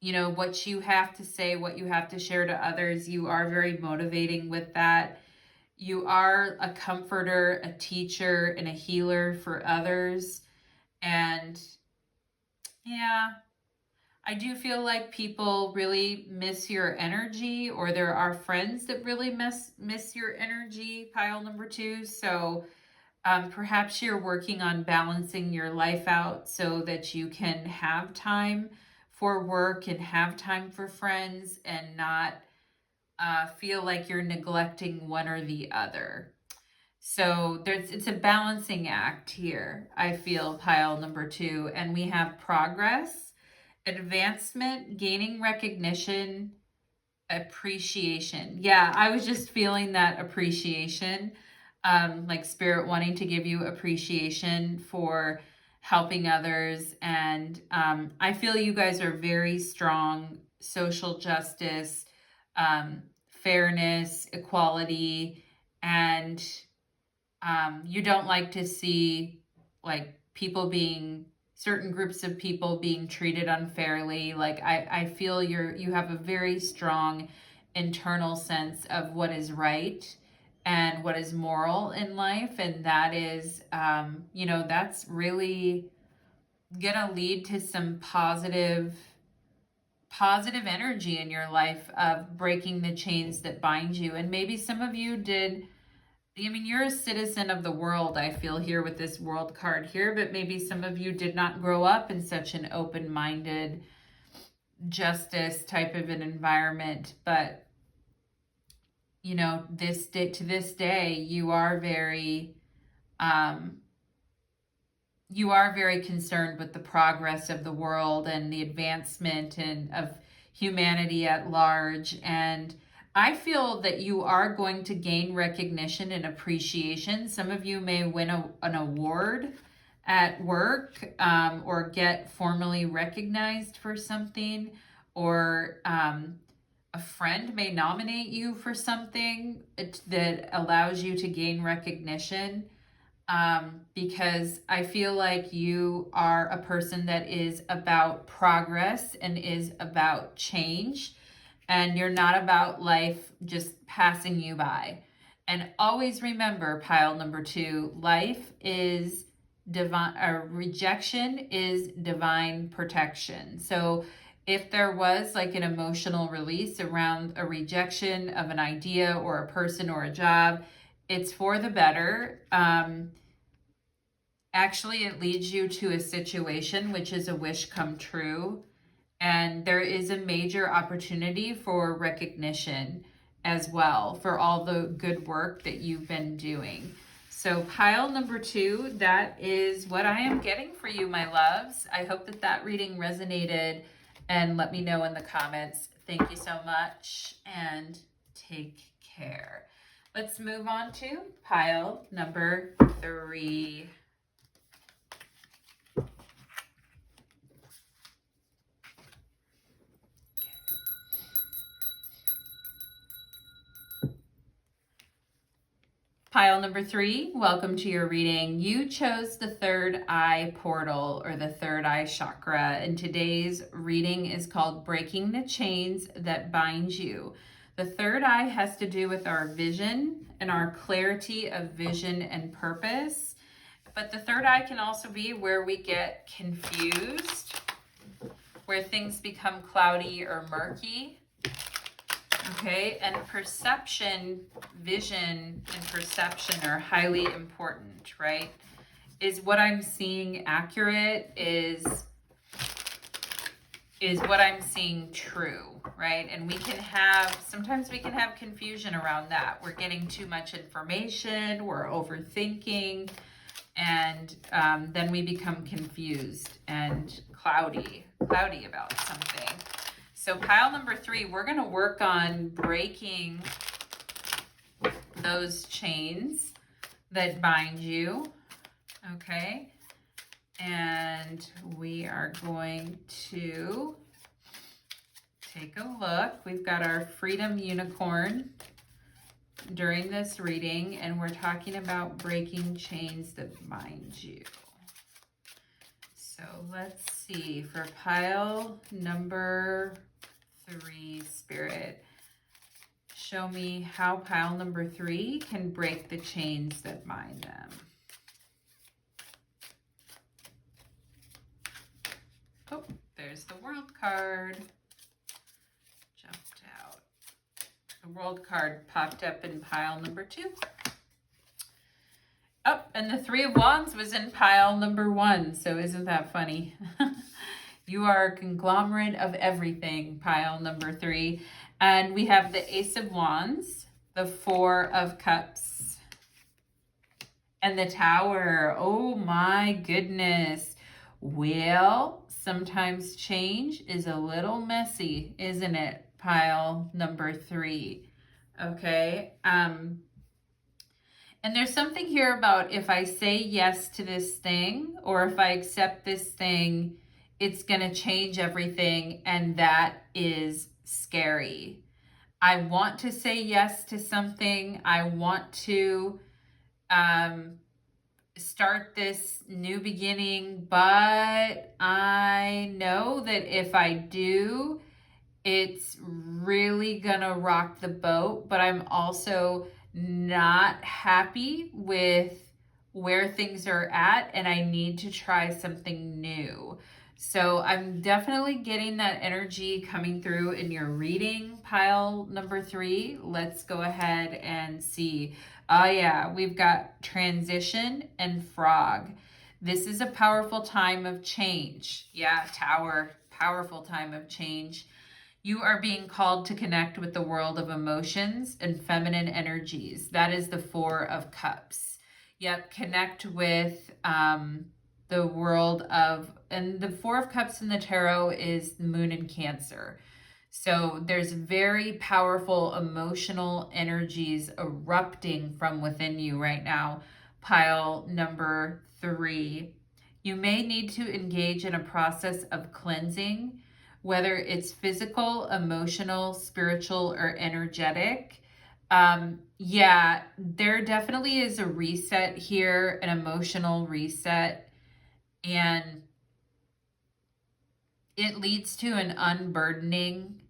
What you have to say, what you have to share to others, you are very motivating with that. You are a comforter, a teacher, and a healer for others. And yeah, I do feel like people really miss your energy, or there are friends that really miss your energy, pile number 2. So perhaps you're working on balancing your life out so that you can have time for work and have time for friends, and not feel like you're neglecting one or the other. So it's a balancing act here, I feel, pile number 2. And we have progress, advancement, gaining recognition, appreciation. Yeah, I was just feeling that appreciation, like Spirit wanting to give you appreciation for helping others. And I feel you guys are very strong social justice, fairness, equality, and you don't like to see like certain groups of people being treated unfairly. Like I feel you have a very strong internal sense of what is right and what is moral in life, and that is that's really gonna lead to some positive energy in your life of breaking the chains that bind you. And maybe some of you did. I mean, you're a citizen of the world, I feel, here with this world card here, but maybe some of you did not grow up in such an open-minded justice type of an environment. But, to this day, you are very concerned with the progress of the world and the advancement and of humanity at large. And I feel that you are going to gain recognition and appreciation. Some of you may win an award at work, or get formally recognized for something, or a friend may nominate you for something that allows you to gain recognition. Because I feel like you are a person that is about progress and is about change, and you're not about life just passing you by. And always remember, pile number 2, life is divine, or rejection is divine protection. So if there was like an emotional release around a rejection of an idea or a person or a job, it's for the better. Actually, it leads you to a situation which is a wish come true. And there is a major opportunity for recognition as well for all the good work that you've been doing. So pile number 2, that is what I am getting for you, my loves. I hope that reading resonated, and let me know in the comments. Thank you so much, and take care. Let's move on to pile number 3. Pile number 3, welcome to your reading. You chose the third eye portal, or the third eye chakra, and today's reading is called Breaking the Chains That Bind You. The third eye has to do with our vision and our clarity of vision and purpose, but the third eye can also be where we get confused, where things become cloudy or murky. Okay, and perception, vision, and perception are highly important, right? Is what I'm seeing accurate? Is what I'm seeing true, right? And sometimes we can have confusion around that. We're getting too much information, we're overthinking, and then we become confused and cloudy about something. So pile number 3, we're going to work on breaking those chains that bind you, okay? And we are going to take a look. We've got our Freedom Unicorn during this reading, and we're talking about breaking chains that bind you. So let's see, for pile number 3, Spirit, show me how pile number 3 can break the chains that bind them. Oh, there's the World card. Jumped out. The World card popped up in pile number 2. Oh, and the 3 of Wands was in pile number 1. So isn't that funny? You are a conglomerate of everything, pile number 3. And we have the Ace of Wands, the 4 of Cups, and the Tower. Oh my goodness. Well, sometimes change is a little messy, isn't it? Pile number 3. Okay. And there's something here about if I say yes to this thing, or if I accept this thing, it's going to change everything, and that is scary. I want to say yes to something. I want to start this new beginning, but I know that if I do, it's really gonna rock the boat, but I'm also not happy with where things are at, and I need to try something new. So I'm definitely getting that energy coming through in your reading, pile number 3. Let's go ahead and see. Oh yeah, we've got transition and frog. This is a powerful time of change. Yeah, Tower, powerful time of change. You are being called to connect with the world of emotions and feminine energies. That is the 4 of Cups. Yep, connect with the world of, and the 4 of Cups in the tarot is the moon in Cancer. So there's very powerful emotional energies erupting from within you right now. Pile number 3. You may need to engage in a process of cleansing, whether it's physical, emotional, spiritual, or energetic. Yeah, there definitely is a reset here, an emotional reset, and it leads to an unburdening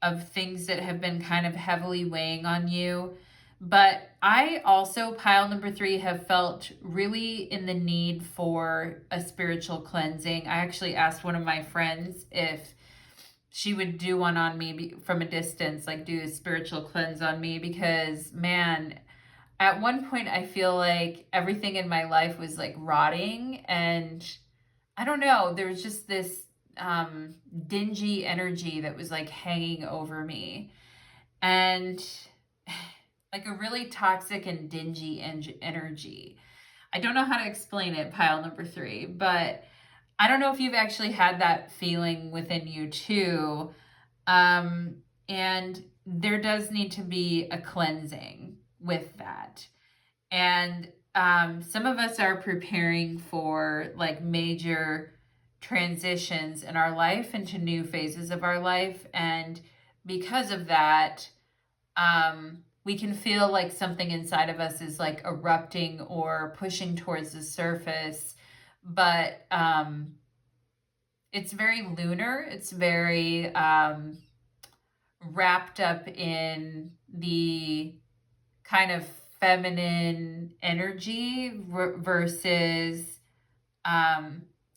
of things that have been kind of heavily weighing on you. But I also, pile number 3, have felt really in the need for a spiritual cleansing. I actually asked one of my friends if she would do one on me from a distance, like do a spiritual cleanse on me, because man, at one point I feel like everything in my life was like rotting, and I don't know, there was just this dingy energy that was like hanging over me, and like a really toxic and dingy energy. I don't know how to explain it, pile number 3, but I don't know if you've actually had that feeling within you too. And there does need to be a cleansing with that. And some of us are preparing for like major transitions in our life into new phases of our life. And because of that, we can feel like something inside of us is like erupting or pushing towards the surface. But it's very lunar. It's very wrapped up in the kind of feminine energy versus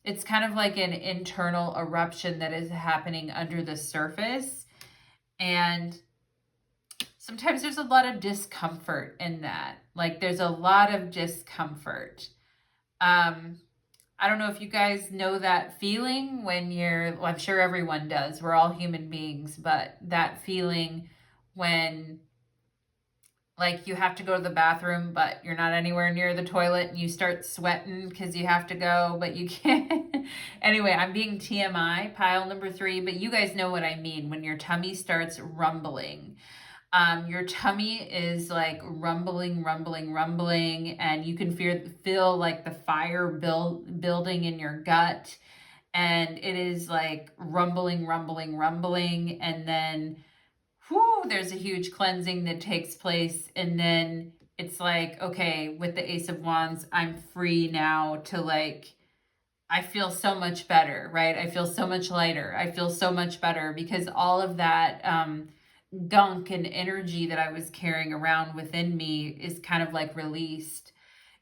it's kind of like an internal eruption that is happening under the surface. And sometimes there's a lot of discomfort in that. Like there's a lot of discomfort. I don't know if you guys know that feeling when you're, well, I'm sure everyone does. We're all human beings, but that feeling when like you have to go to the bathroom, but you're not anywhere near the toilet and you start sweating because you have to go, but you can't. Anyway, I'm being TMI, pile number 3, but you guys know what I mean when your tummy starts rumbling. Your tummy is like rumbling, and you can feel like the fire building in your gut, and it is like rumbling, and then whew, there's a huge cleansing that takes place, and then it's like, okay, with the Ace of Wands, I'm free now to like, I feel so much better, right? I feel so much lighter. I feel so much better because all of that gunk and energy that I was carrying around within me is kind of like released.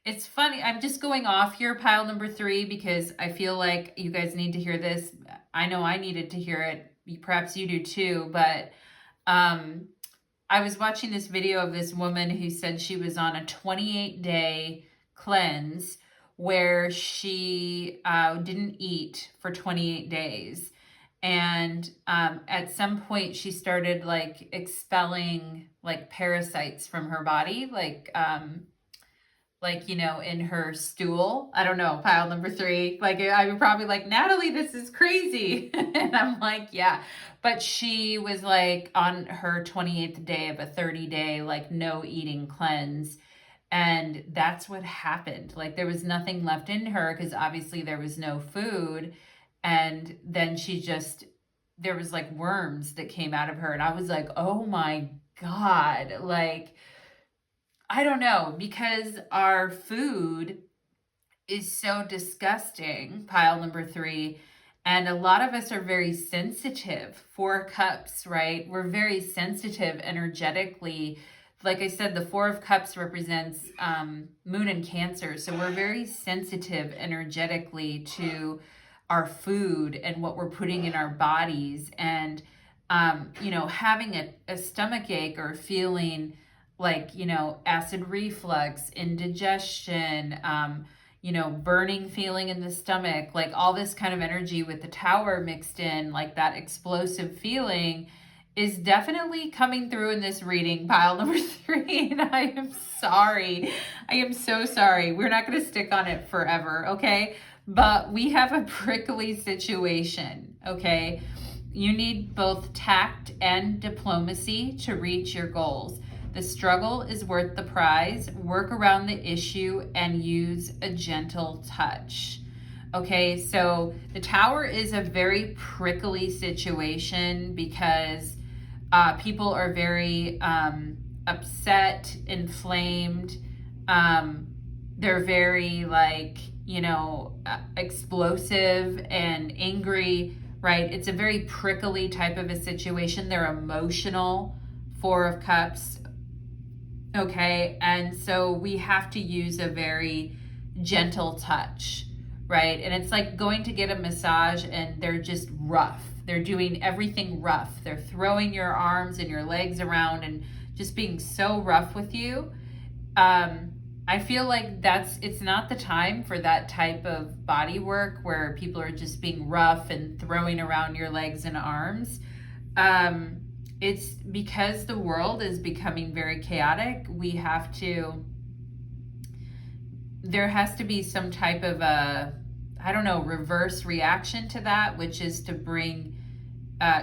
It's funny. I'm just going off here, pile number 3, because I feel like you guys need to hear this. I know I needed to hear it. Perhaps you do too, but I was watching this video of this woman who said she was on a 28-day cleanse where she didn't eat for 28 days. And at some point she started like expelling like parasites from her body, like, you know, in her stool. I don't know, pile number 3. Like, I would probably like, Natalie, this is crazy. And I'm like, yeah. But she was like on her 28th day of a 30-day, like, no eating cleanse. And that's what happened. Like, there was nothing left in her because obviously there was no food. And then she just there was like worms that came out of her. And I was like, oh my God. Like, I don't know, because our food is so disgusting, pile number 3. And a lot of us are very sensitive. 4 cups, right? We're very sensitive energetically. Like I said, the 4 of cups represents moon and Cancer. So we're very sensitive energetically to our food and what we're putting in our bodies. And, having a stomach ache or feeling like, acid reflux, indigestion, burning feeling in the stomach, like all this kind of energy with the Tower mixed in, like that explosive feeling is definitely coming through in this reading, pile number 3. And I am sorry. I am so sorry. We're not going to stick on it forever, okay? But we have a prickly situation, okay? You need both tact and diplomacy to reach your goals. The struggle is worth the prize. Work around the issue and use a gentle touch. Okay, so the Tower is a very prickly situation because people are very upset, inflamed. They're very explosive and angry, right? It's a very prickly type of a situation. They're emotional, 4 of Cups. Okay, and so we have to use a very gentle touch, right? And it's like going to get a massage and they're just rough. They're doing everything rough. They're throwing your arms and your legs around and just being so rough with you. I feel like it's not the time for that type of body work where people are just being rough and throwing around your legs and arms. It's because the world is becoming very chaotic. There has to be some type of reverse reaction to that, which is to bring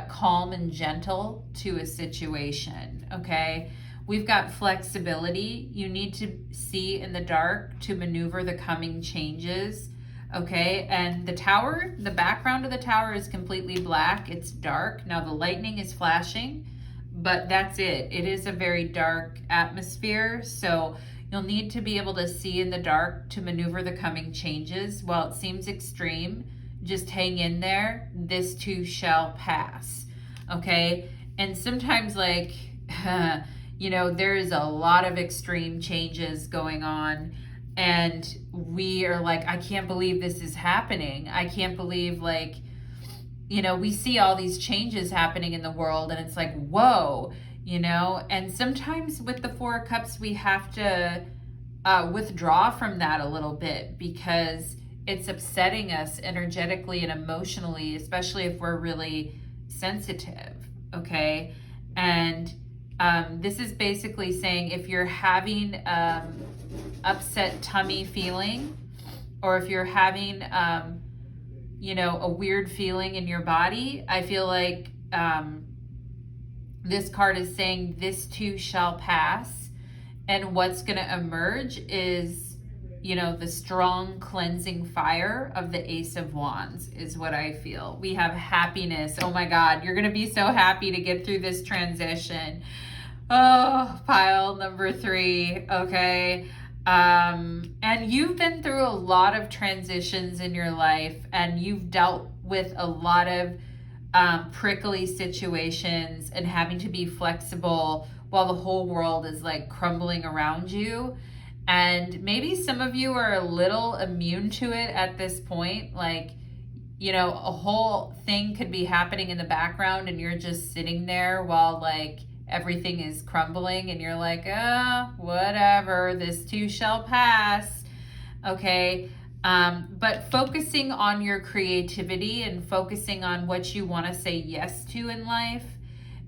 calm and gentle to a situation, okay? We've got flexibility. You need to see in the dark to maneuver the coming changes. Okay, and the Tower, the background of the Tower is completely black. It's dark. Now the lightning is flashing, but that's it. It is a very dark atmosphere, so you'll need to be able to see in the dark to maneuver the coming changes. While it seems extreme, just hang in there. This too shall pass. Okay, and sometimes there is a lot of extreme changes going on. And we are like, I can't believe this is happening. I can't believe we see all these changes happening in the world and it's like, whoa, and sometimes with the 4 of Cups, we have to withdraw from that a little bit because it's upsetting us energetically and emotionally, especially if we're really sensitive, okay? And this is basically saying if you're having upset tummy feeling, or if you're having a weird feeling in your body, I feel like this card is saying this too shall pass, and what's going to emerge is the strong cleansing fire of the Ace of Wands is what I feel. We have happiness. Oh my God, you're going to be so happy to get through this transition. Oh, pile number 3, okay? And you've been through a lot of transitions in your life, and you've dealt with a lot of prickly situations and having to be flexible while the whole world is like crumbling around you. And maybe some of you are a little immune to it at this point. A whole thing could be happening in the background and you're just sitting there while everything is crumbling and you're like, whatever, this too shall pass. Okay. But focusing on your creativity and focusing on what you want to say yes to in life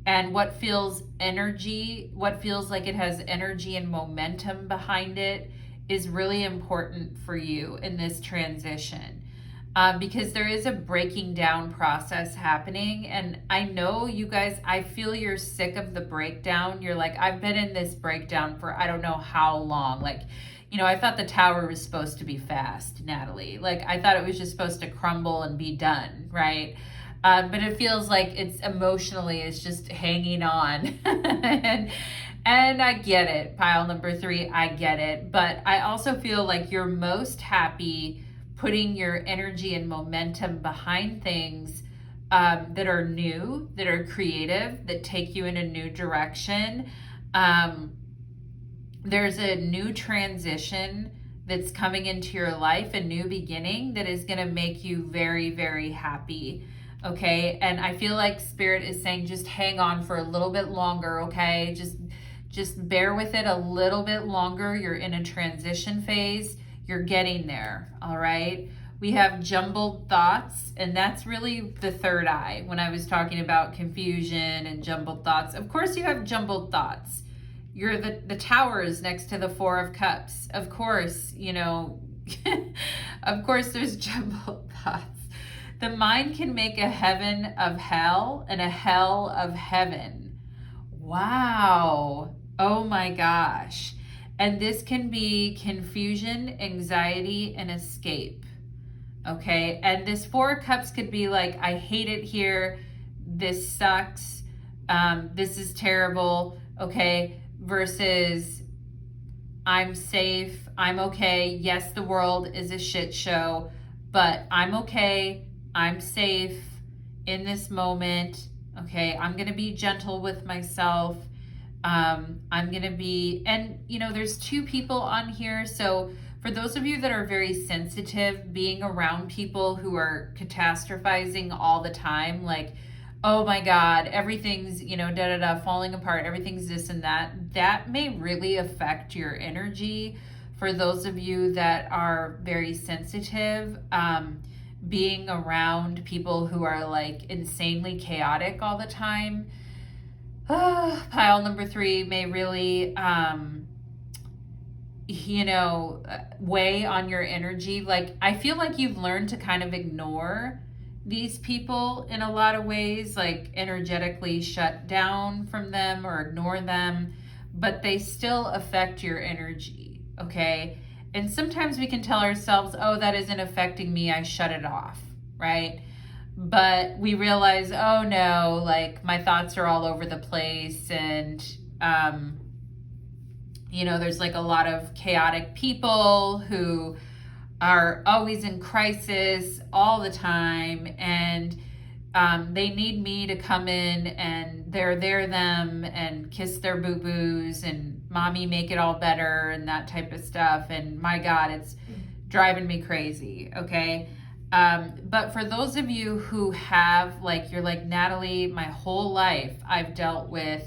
and what feels like it has energy and momentum behind it is really important for you in this transition. Because there is a breaking down process happening. And I know you guys, I feel you're sick of the breakdown. You're like, I've been in this breakdown for I don't know how long. I thought the Tower was supposed to be fast, Natalie. I thought it was just supposed to crumble and be done, right? But it feels like it's emotionally, it's just hanging on. And I get it, pile number 3, I get it. But I also feel like you're most happy putting your energy and momentum behind things that are new, that are creative, that take you in a new direction. There's a new transition that's coming into your life, a new beginning that is going to make you very, very happy. Okay. And I feel like Spirit is saying, just hang on for a little bit longer. Okay. Just bear with it a little bit longer. You're in a transition phase. You're getting there. All right. We have jumbled thoughts, and that's really the third eye. When I was talking about confusion and jumbled thoughts, of course you have jumbled thoughts. You're the towers next to the 4 of Cups. Of course, you know, of course there's jumbled thoughts. The mind can make a heaven of hell and a hell of heaven. Wow. Oh my gosh. And this can be confusion, anxiety, and escape. Okay. And this 4 of Cups could be like, I hate it here. This sucks. This is terrible. Okay. Versus I'm safe. I'm okay. Yes, the world is a shit show, but I'm okay. I'm safe in this moment. Okay. I'm going to be gentle with myself. I'm going to be, and you know, there's 2 people on here. So for those of you that are very sensitive, being around people who are catastrophizing all the time, like, oh my God, everything's, you know, falling apart, everything's this and that may really affect your energy. For those of you that are very sensitive, being around people who are like insanely chaotic all the time, pile number 3 may really, you know, weigh on your energy. Like, I feel like you've learned to kind of ignore these people in a lot of ways, like energetically shut down from them or ignore them, but they still affect your energy. Okay. And sometimes we can tell ourselves, oh, that isn't affecting me, I shut it off, right? But we realize, oh no, like my thoughts are all over the place, and you know, there's like a lot of chaotic people who are always in crisis all the time, and they need me to come in and they're them and kiss their boo-boos and mommy make it all better and that type of stuff. And my God, it's driving me crazy. Okay. But for those of you who have, like, you're like, Natalie, my whole life I've dealt with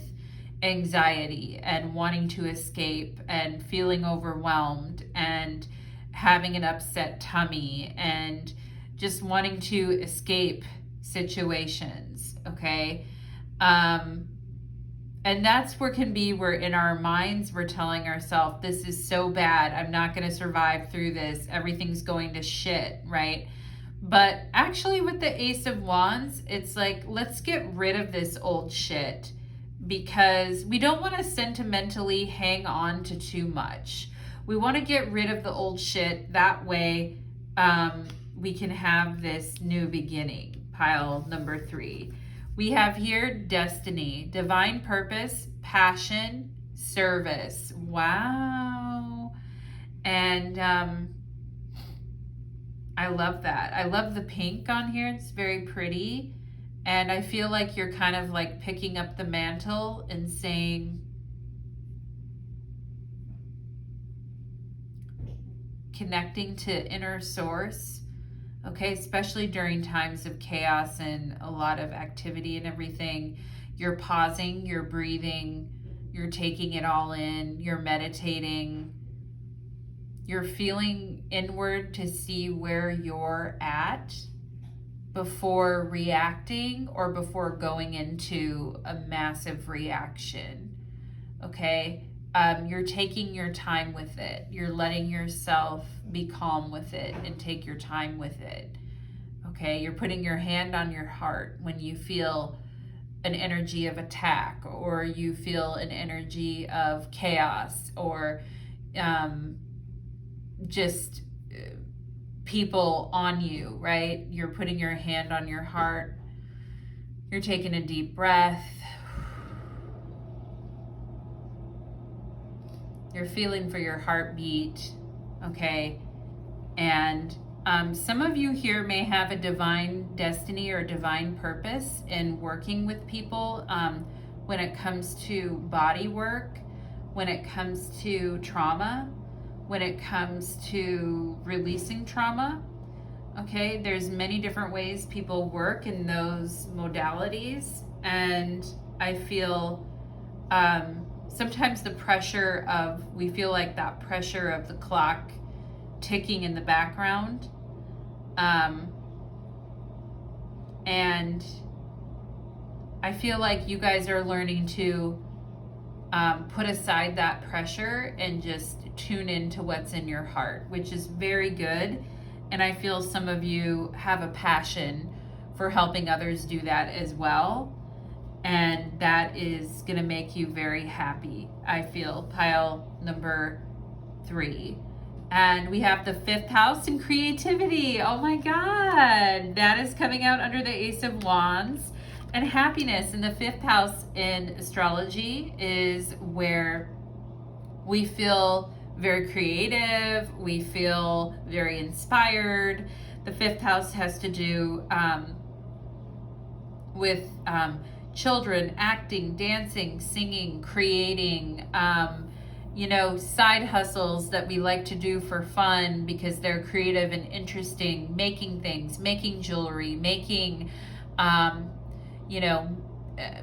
anxiety and wanting to escape and feeling overwhelmed and having an upset tummy and just wanting to escape situations. Okay. And that's where we're in our minds, we're telling ourselves, this is so bad, I'm not going to survive through this, everything's going to shit, right? But actually with the Ace of Wands, it's like, let's get rid of this old shit, because we don't want to sentimentally hang on to too much. We want to get rid of the old shit. That way we can have this new beginning. Pile number 3. We have here destiny, divine purpose, passion, service. Wow. And I love that. I love the pink on here. It's very pretty. And I feel like you're kind of like picking up the mantle and saying, connecting to inner source. Okay, especially during times of chaos and a lot of activity and everything. You're pausing, you're breathing, you're taking it all in, you're meditating, you're feeling inward to see where you're at before reacting or before going into a massive reaction. Okay, you're taking your time with it. You're letting yourself be calm with it and take your time with it. Okay, you're putting your hand on your heart when you feel an energy of attack, or you feel an energy of chaos, or just people on you, right? You're putting your hand on your heart. You're taking a deep breath. You're feeling for your heartbeat, okay? And some of you here may have a divine destiny or divine purpose in working with people when it comes to body work, when it comes to trauma, when it comes to releasing trauma. Okay, there's many different ways people work in those modalities, and I feel sometimes the pressure of, we feel like that pressure of the clock ticking in the background, and I feel like you guys are learning to put aside that pressure and just tune into what's in your heart, which is very good. And I feel some of you have a passion for helping others do that as well. And that is going to make you very happy. I feel pile number 3. And we have the 5th house in creativity. Oh my God. That is coming out under the Ace of Wands. And happiness in the 5th house in astrology is where we feel very creative, we feel very inspired. The 5th house has to do with children, acting, dancing, singing, creating, side hustles that we like to do for fun because they're creative and interesting, making things, making jewelry, making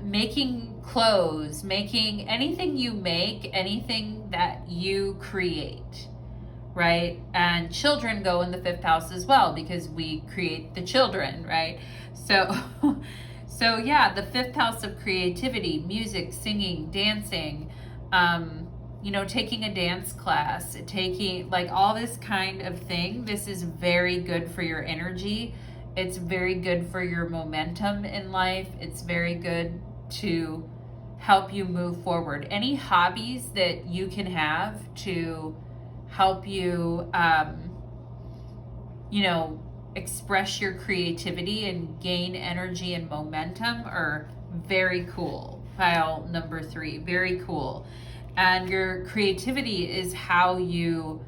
making clothes, making anything you make, anything that you create, right? And children go in the 5th house as well because we create the children, right? So yeah, the 5th house of creativity, music, singing, dancing, taking a dance class, taking like all this kind of thing. This is very good for your energy. It's very good for your momentum in life. It's very good to help you move forward. Any hobbies that you can have to help you, express your creativity and gain energy and momentum are very cool. Pile number 3, very cool. And your creativity is how you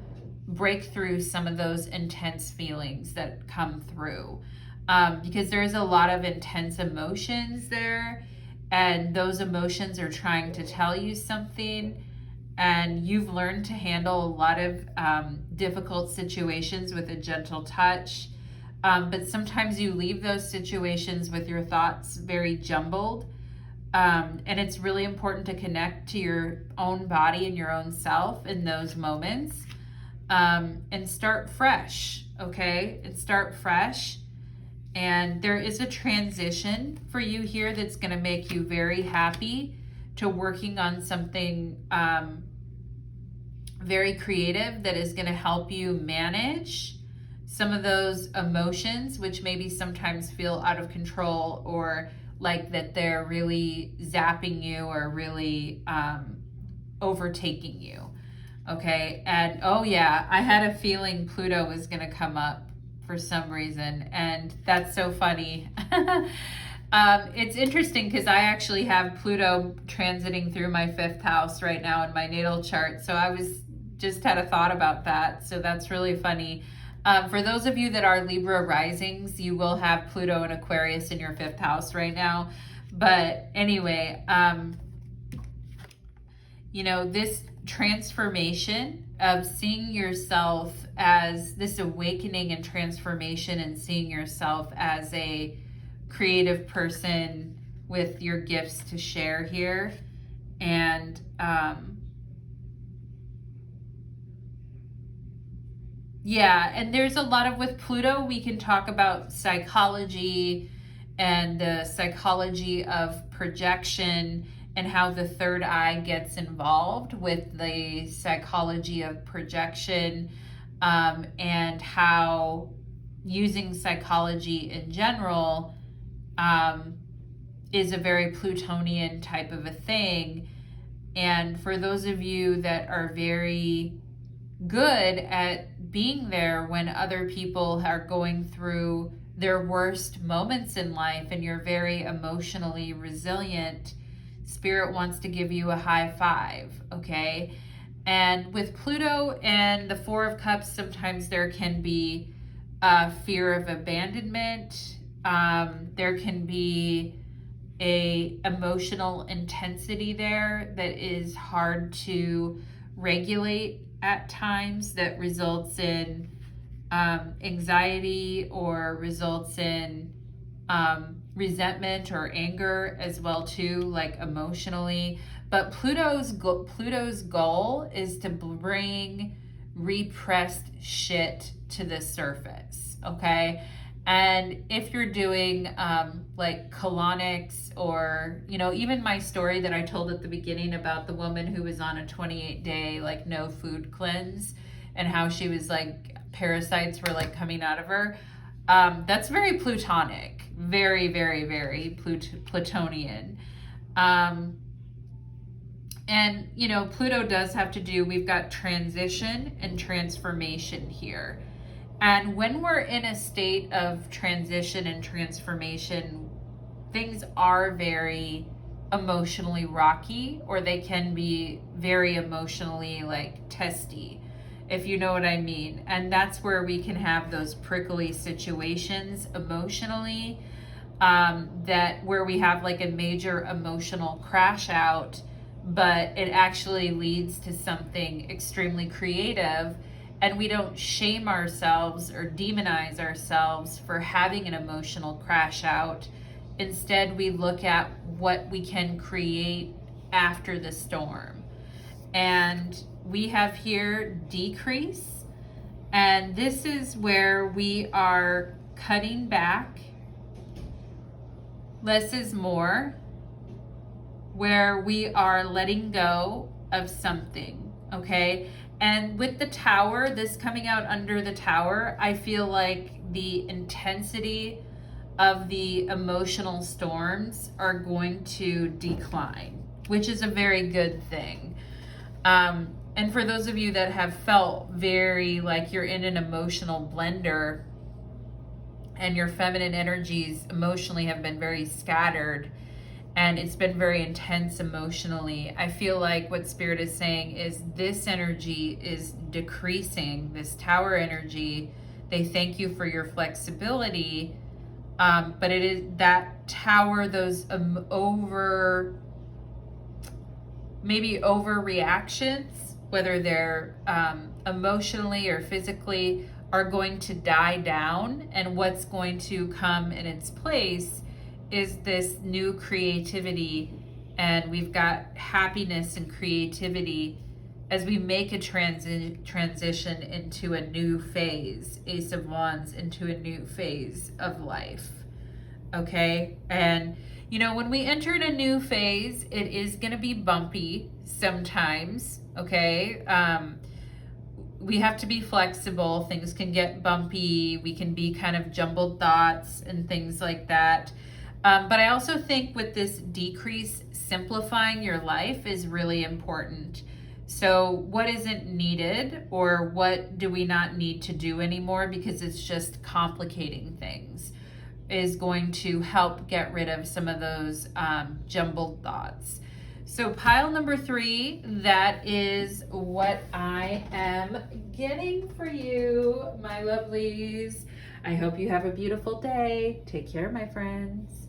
break through some of those intense feelings that come through. Because there's a lot of intense emotions there, and those emotions are trying to tell you something, and you've learned to handle a lot of difficult situations with a gentle touch, but sometimes you leave those situations with your thoughts very jumbled, and it's really important to connect to your own body and your own self in those moments, and start fresh, okay? And start fresh. And there is a transition for you here that's going to make you very happy to working on something very creative that is going to help you manage some of those emotions, which maybe sometimes feel out of control or like that they're really zapping you or really overtaking you. Okay. And oh yeah, I had a feeling Pluto was going to come up for some reason, and that's so funny. It's interesting because I actually have Pluto transiting through my 5th house right now in my natal chart, so I just had a thought about that, so that's really funny. For those of you that are Libra risings, you will have Pluto and Aquarius in your 5th house right now, but anyway, this transformation of seeing yourself as this awakening and transformation and seeing yourself as a creative person with your gifts to share here. And and there's a lot of, with Pluto, we can talk about psychology and the psychology of projection and how the third eye gets involved with the psychology of projection, and how using psychology in general is a very Plutonian type of a thing. And for those of you that are very good at being there when other people are going through their worst moments in life and you're very emotionally resilient, Spirit wants to give you a high five, okay? And with Pluto and the Four of Cups, sometimes there can be fear of abandonment. There can be a emotional intensity there that is hard to regulate at times, that results in anxiety or results in resentment or anger as well too, like emotionally. But Pluto's goal is to bring repressed shit to the surface, okay? And if you're doing like colonics, or, you know, even my story that I told at the beginning about the woman who was on a 28-day like no food cleanse and how she was like parasites were like coming out of her, that's very Plutonic, very, very, very Plutonian. And, you know, Pluto does have to do, we've got transition and transformation here. And when we're in a state of transition and transformation, things are very emotionally rocky, or they can be very emotionally like testy, if you know what I mean. And that's where we can have those prickly situations emotionally, that where we have like a major emotional crash out, but it actually leads to something extremely creative. And we don't shame ourselves or demonize ourselves for having an emotional crash out. Instead, we look at what we can create after the storm. And we have here decrease. And this is where we are cutting back. Less is more. Where we are letting go of something, okay? And with the Tower, this coming out under the Tower, I feel like the intensity of the emotional storms are going to decline, which is a very good thing. And for those of you that have felt very like you're in an emotional blender and your feminine energies emotionally have been very scattered, and it's been very intense emotionally, I feel like what Spirit is saying is this energy is decreasing, this Tower energy. They thank you for your flexibility, but it is that Tower, those maybe overreactions, whether they're emotionally or physically, are going to die down, and what's going to come in its place is this new creativity. And we've got happiness and creativity as we make a transition into a new phase, Ace of Wands, into a new phase of life, okay? And, you know, when we enter in a new phase, it is going to be bumpy sometimes, okay? We have to be flexible. Things can get bumpy. We can be kind of jumbled thoughts and things like that. But I also think with this decrease, simplifying your life is really important. So what isn't needed, or what do we not need to do anymore because it's just complicating things, is going to help get rid of some of those jumbled thoughts. So pile number 3, that is what I am getting for you, my lovelies. I hope you have a beautiful day. Take care, my friends.